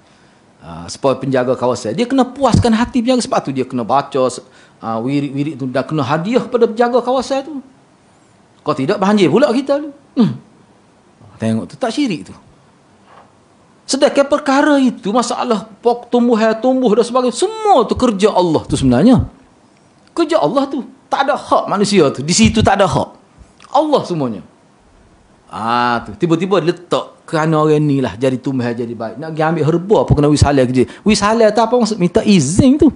Speaker 1: Supaya penjaga kawasan. Dia kena puaskan hati penjaga. Sebab tu dia kena baca wirid-wirid tu. Dan kena hadiah pada penjaga kawasan tu. Kalau tidak, banjir pula kita tu. Tengok tu, tak syirik tu. Sedangkan perkara itu, masalah tumbuh dan sebagainya, semua tu kerja Allah tu sebenarnya. Kerja Allah tu. Tak ada hak manusia tu. Di situ tak ada hak. Allah semuanya. Tu tiba-tiba letak kerana orang ni lah jadi tumbuh jadi baik. Nak pergi ambil herba apa kena wisalah kerja. Wisalah tu apa maksud? Minta izin tu.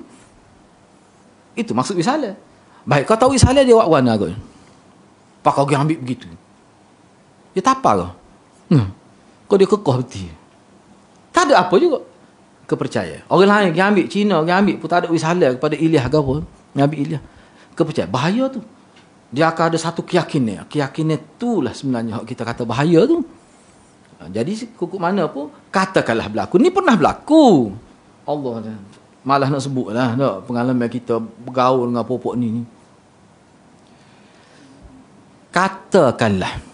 Speaker 1: Itu maksud wisalah. Baik, kau tahu wisalah dia buat warna kot. Pak kau pergi ambil begitu. Dia tak apa kau. Kau dia kekeh betul. Tak ada apa juga. Kepercayaan. Orang lain pergi ambil Cina, pergi ambil pun tak ada wisalah kepada Ilyas ke apa. Nabi Ilyas. Kepercayaan. Bahaya tu. Dia akan ada satu keyakinan. Keyakinan itulah sebenarnya kita kata bahaya tu. Jadi kukuk mana pun katakanlah berlaku. Ni pernah berlaku. Allah malah nak sebut lah. Pengalaman kita bergaul dengan popok ni. Katakanlah.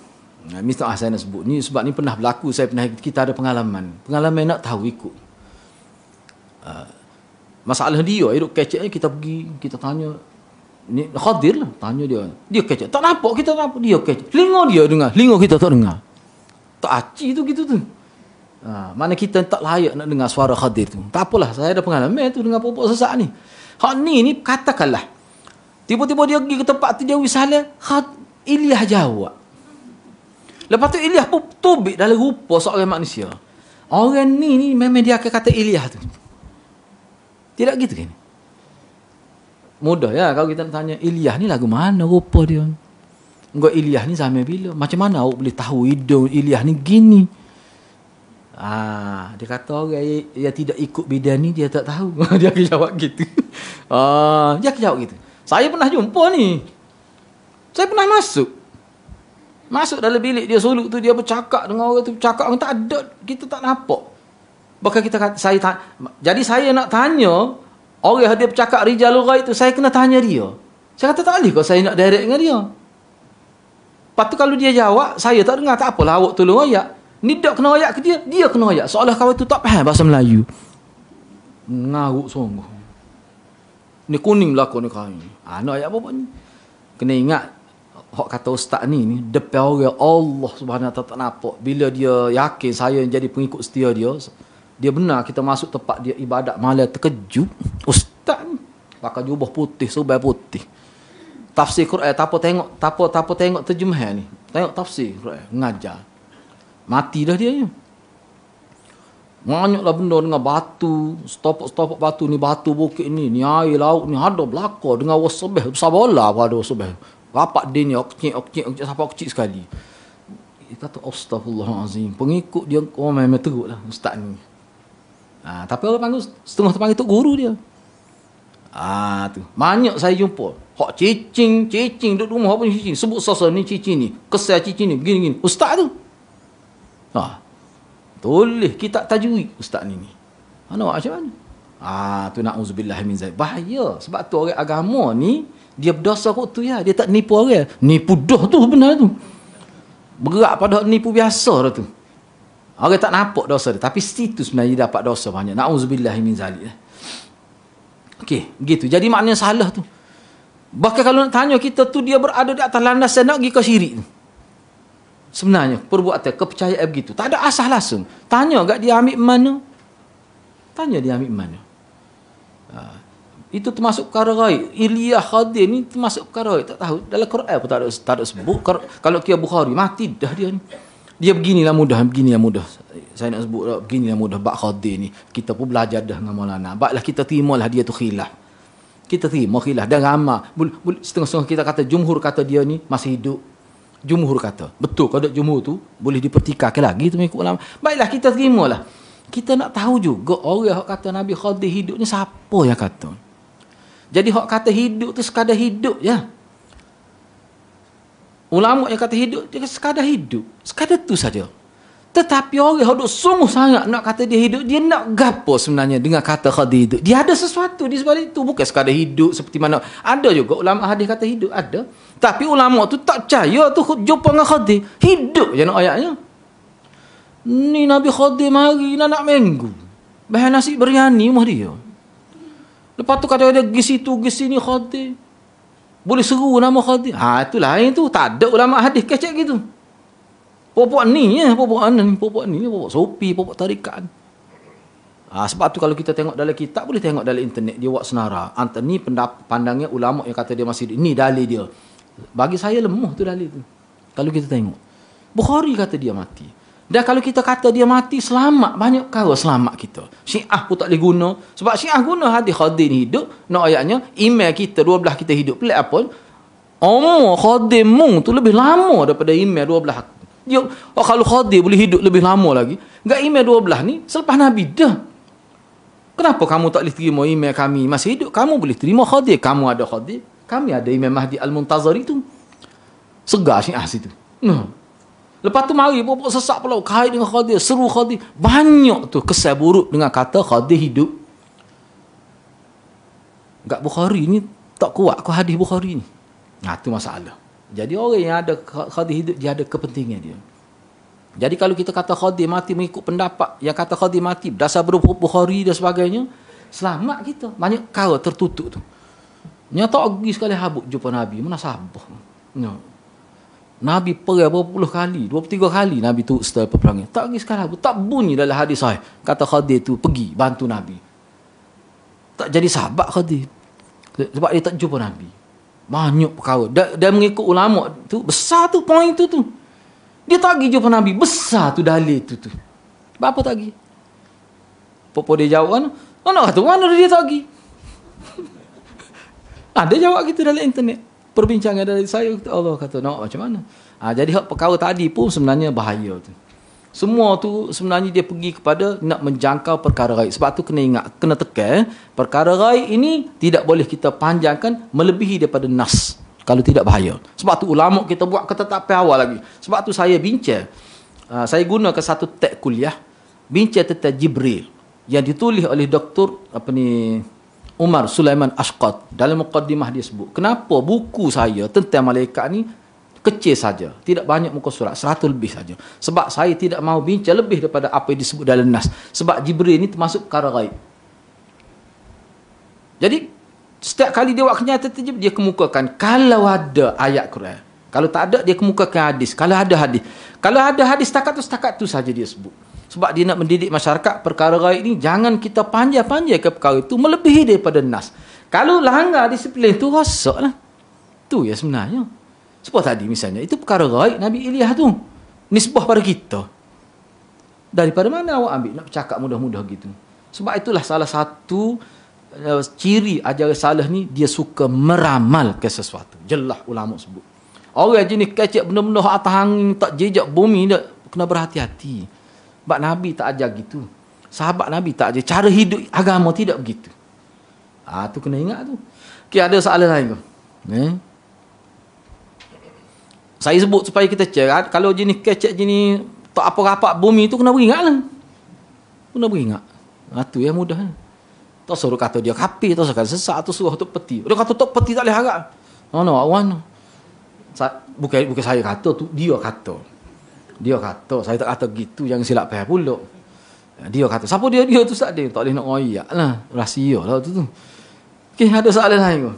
Speaker 1: Misalnya saya nak sebut ni sebab ni pernah berlaku. Kita ada pengalaman. Pengalaman nak tahu ikut. Masalah dia hidup keceknya kita pergi, kita tanya. Ni khadir lah, tanya dia. Dia kecek. Tak nampak kita tak nampak. Dia kecek. Lingo dia dengar. Lingo kita tak dengar. Tak aci tu gitu tu. Mana kita tak layak nak dengar suara khadir tu. Tak apalah, saya ada pengalaman tu dengan popok sesak ni. Hak ni katakanlah. Tiba-tiba dia pergi ke tempat tu, dia wisalah. Ilyas jawab. Lepas tu Ilyas pun tubik dalam rupa seorang manusia. Orang ni memang dia akan kata Ilyas tu. Tidak gitu kan? Mudah ya kalau kita tanya Ilyas ni lagu mana rupa dia. Enggak Ilyas ni sampai bila? Macam mana awak boleh tahu hidung Ilyas ni gini? Dia kata orang yang tidak ikut bidan ni dia tak tahu. Dia akan jawab gitu. Dia akan jawab gitu. Saya pernah jumpa ni. Saya pernah masuk dalam bilik dia suluk tu, dia bercakap dengan orang tu, bercakap orang tak ada, kita tak nampak. Bahkan jadi saya nak tanya orang yang dia bercakap rijalul ghaib tu, saya kena tanya dia. Saya kata tak boleh kau saya nak direct dengan dia. Lepas tu kalau dia jawab, saya tak dengar, tak apalah awak tolong ayat. Ni tak kena ayat ke dia kena ayat. Seolah kawan tu tak faham bahasa Melayu. Ngaruk sungguh. Ni kuning belakang ni kain. Nak ayat apa ni? Kena ingat hak kata ustaz ni depan orang Allah Subhanahu Wa Taala tak nampak. Bila dia yakin saya jadi pengikut setia dia, dia benar kita masuk tempat dia ibadat malam terkejut. Ustaz ni pakai jubah putih, serba putih. Tafsir Quran tak apa tengok terjemahan ni. Tengok tafsir Quran mengajar. Mati dah dia ni. Banyaklah benda dengan batu, stopok batu ni, batu bukit ni air laut ni ada belakang dengan wasbah besar bola pada wasbah. Rapat dia ni okcik sampai kecil sekali. Dia kata astagfirullahalazim. Pengikut dia memang teruklah ustaz ni. Tapi orang panggil setengah terpanggil tu guru dia. Tu. Banyak saya jumpa. Hak cicing duduk rumah apa ni cicing. Sebut sasa ni cicing ni, kesal cicing ni begini. Ustaz tu. Tulis kitab tajwid ustaz ni. Macam mana? Tu na'udzubillah min zalik. Bahaya. Sebab tu orang agama ni dia berdosa kot tu ya. Dia tak nipu orang. Nipu dah tu benar tu. Berat pada nipu biasa dah tu. Orang tak nampak dosa dia. Tapi situ sebenarnya dia dapat dosa banyak. Na'udzubillah min zalik. Okey, begitu. Jadi maknanya salah tu. Bahkan kalau nak tanya kita tu dia berada di atas landasan nak pergi ke syirik tu. Sebenarnya perbuatan kepercayaan begitu tak ada asas langsung. Tanya gak dia ambil mana? Tanya dia ambil mana? Itu termasuk perkara ghaib. Ilyah Khadir ni termasuk perkara ghaib. Tak tahu dalam Quran pun tak ada sebut. Kalau kia Bukhari mati dah dia ni. Dia beginilah mudah. Saya nak sebut beginilah mudah bab Khadir ni. Kita pun belajar dah dengan Maulana. Baiklah kita terimalah dia tu khilaf. Kita terima khilaf dan ramai. Setengah-setengah kita kata jumhur kata dia ni masih hidup. Jumhur kata. Betul kalau jumhur tu boleh dipertikaikan lagi tu mengikut ulama. Baiklah kita terimalah. Kita nak tahu juga orang yang kata Nabi Khadir hidup ni siapa yang kata. Jadi hak kata hidup tu sekadar hidup je. Ulama yang kata hidup dia sekadar hidup. Sekadar tu saja. Tetapi orang yang sungguh sangat nak kata dia hidup, dia nak gapo sebenarnya dengan kata Khadir hidup. Dia ada sesuatu di sebalik itu. Bukan sekadar hidup seperti mana. Ada juga ulama hadis kata hidup. Ada. Tapi ulama tu tak percaya tu jumpa dengan Khadir. Hidup je nak ayatnya. Ni Nabi Khadir mari nak minggu. Bahan nasi biryani rumah dia. Lepas tu kata dia pergi situ, pergi sini Khadir. Boleh seru nama Khadir. Itu lain tu. Tak ada ulama hadis kecek gitu. Popok ni popok sopi, popok tarikat. Sebab tu kalau kita tengok dalam kitab, boleh tengok dalam internet dia buat senara. Antara ni pandangnya ulama yang kata dia masih ni dalil dia. Bagi saya lemah tu dalil tu. Kalau kita tengok. Bukhari kata dia mati. Dan kalau kita kata dia mati, selamat. Banyak kala selamat kita. Syiah pun tak boleh guna. Sebab Syiah guna hadis Khadir ni hidup. Nak ayatnya, email kita 12 kita hidup. Pelik apa? Khadir mung tu lebih lama daripada email 12 aku. Dia, kalau Khadir boleh hidup lebih lama lagi, enggak email 12 ni selepas Nabi dah. Kenapa kamu tak boleh terima email kami masih hidup? Kamu boleh terima Khadir. Kamu ada Khadir, kami ada Imam Mahdi Al-Muntazir itu. Segar Syiah situ. Lepas tu mari pokok sesak pula kait dengan Khadir, seru Khadir. Banyak tu kesan buruk dengan kata Khadir hidup. Enggak Bukhari ni tak kuat ke hadis Bukhari ni. Tu masalah. Jadi orang yang ada Khadir hidup, dia ada kepentingan dia. Jadi kalau kita kata Khadir mati mengikut pendapat yang kata Khadir mati berdasar Bukhari dan sebagainya, selamat kita. Banyak kala tertutup tu. Nyata pergi sekali habuk jumpa Nabi. Mana sabar. Nabi pergi berapa puluh kali, 23 kali Nabi tu setelah peperangan. Tak pergi sekali habuk. Tak bunyi dalam hadis sahih. Kata Khadir tu pergi bantu Nabi. Tak jadi sahabat Khadir. Sebab dia tak jumpa Nabi. Banyak perkara. Dan mengikut ulama tu, besar tu poin tu. Dia tak pergi jumpa Nabi. Besar tu dalil tu. Apa tak pergi? Popo dia jawab kan? Nak kata mana dia tak pergi? Dia jawab gitu dalam internet. Perbincangan dari saya. Allah kata nak macam mana? Jadi perkara tadi pun sebenarnya bahaya tu. Semua tu sebenarnya dia pergi kepada nak menjangkau perkara ghaib. Sebab tu kena ingat, kena tekan. Perkara ghaib ini tidak boleh kita panjangkan melebihi daripada nas. Kalau tidak bahaya. Sebab tu ulama kita buat ketetapan awal lagi. Sebab tu saya bincang. Saya gunakan satu teks kuliah. Bincang tentang Jibril. Yang ditulis oleh Dr. Umar Sulaiman Ashqat. Dalam muqaddimah dia sebut. Kenapa buku saya tentang malaikat ni kecil saja, tidak banyak muka surat, 100 lebih saja. Sebab saya tidak mahu bincang lebih daripada apa yang disebut dalam nas. Sebab Jibril ni termasuk perkara ghaib. Jadi setiap kali dia buat kenyataan terjadi, dia kemukakan kalau ada ayat Quran. Kalau tak ada, dia kemukakan hadis. Kalau ada hadis. Kalau ada hadis setakat tu saja dia sebut. Sebab dia nak mendidik masyarakat perkara gaib ni, jangan kita panjang-panjang ke perkara itu melebihi daripada nas. Kalau langgar disiplin tu, rosaklah. Tu ya sebenarnya. Sebab tadi misalnya, itu perkara gaib Nabi Ilyas tu. Nisbah pada kita. Daripada mana awak ambil nak bercakap mudah-mudah gitu? Sebab itulah salah satu ciri ajaran salah ni, dia suka meramal ke sesuatu. Jelas ulama sebut. Orang jenis kecek benda-benda atas angin, tak jejak bumi, tak kena berhati-hati. Sebab Nabi tak ajar gitu. Sahabat Nabi tak ajar. Cara hidup agama tidak begitu. Tu kena ingat tu. Okay, ada soalan lain ke? Saya sebut supaya kita cek. Kalau jenis kecek jenis tak apa-apa bumi tu, kena beringat lah. Kena beringat. Tu yang mudah. Tak suruh kata dia kafir, tak suruh kata sesat, tak suruh tok peti. Dia kata tok peti tak boleh harap. Awan. Bukan saya kata tu, dia kata. Dia kata, saya tak kata gitu, jangan silap faham pula. Dia kata, siapa dia tu tak ada, tak boleh nak ngoyak lah. Rahsia lah tu. Okey, ada soalan lain ke?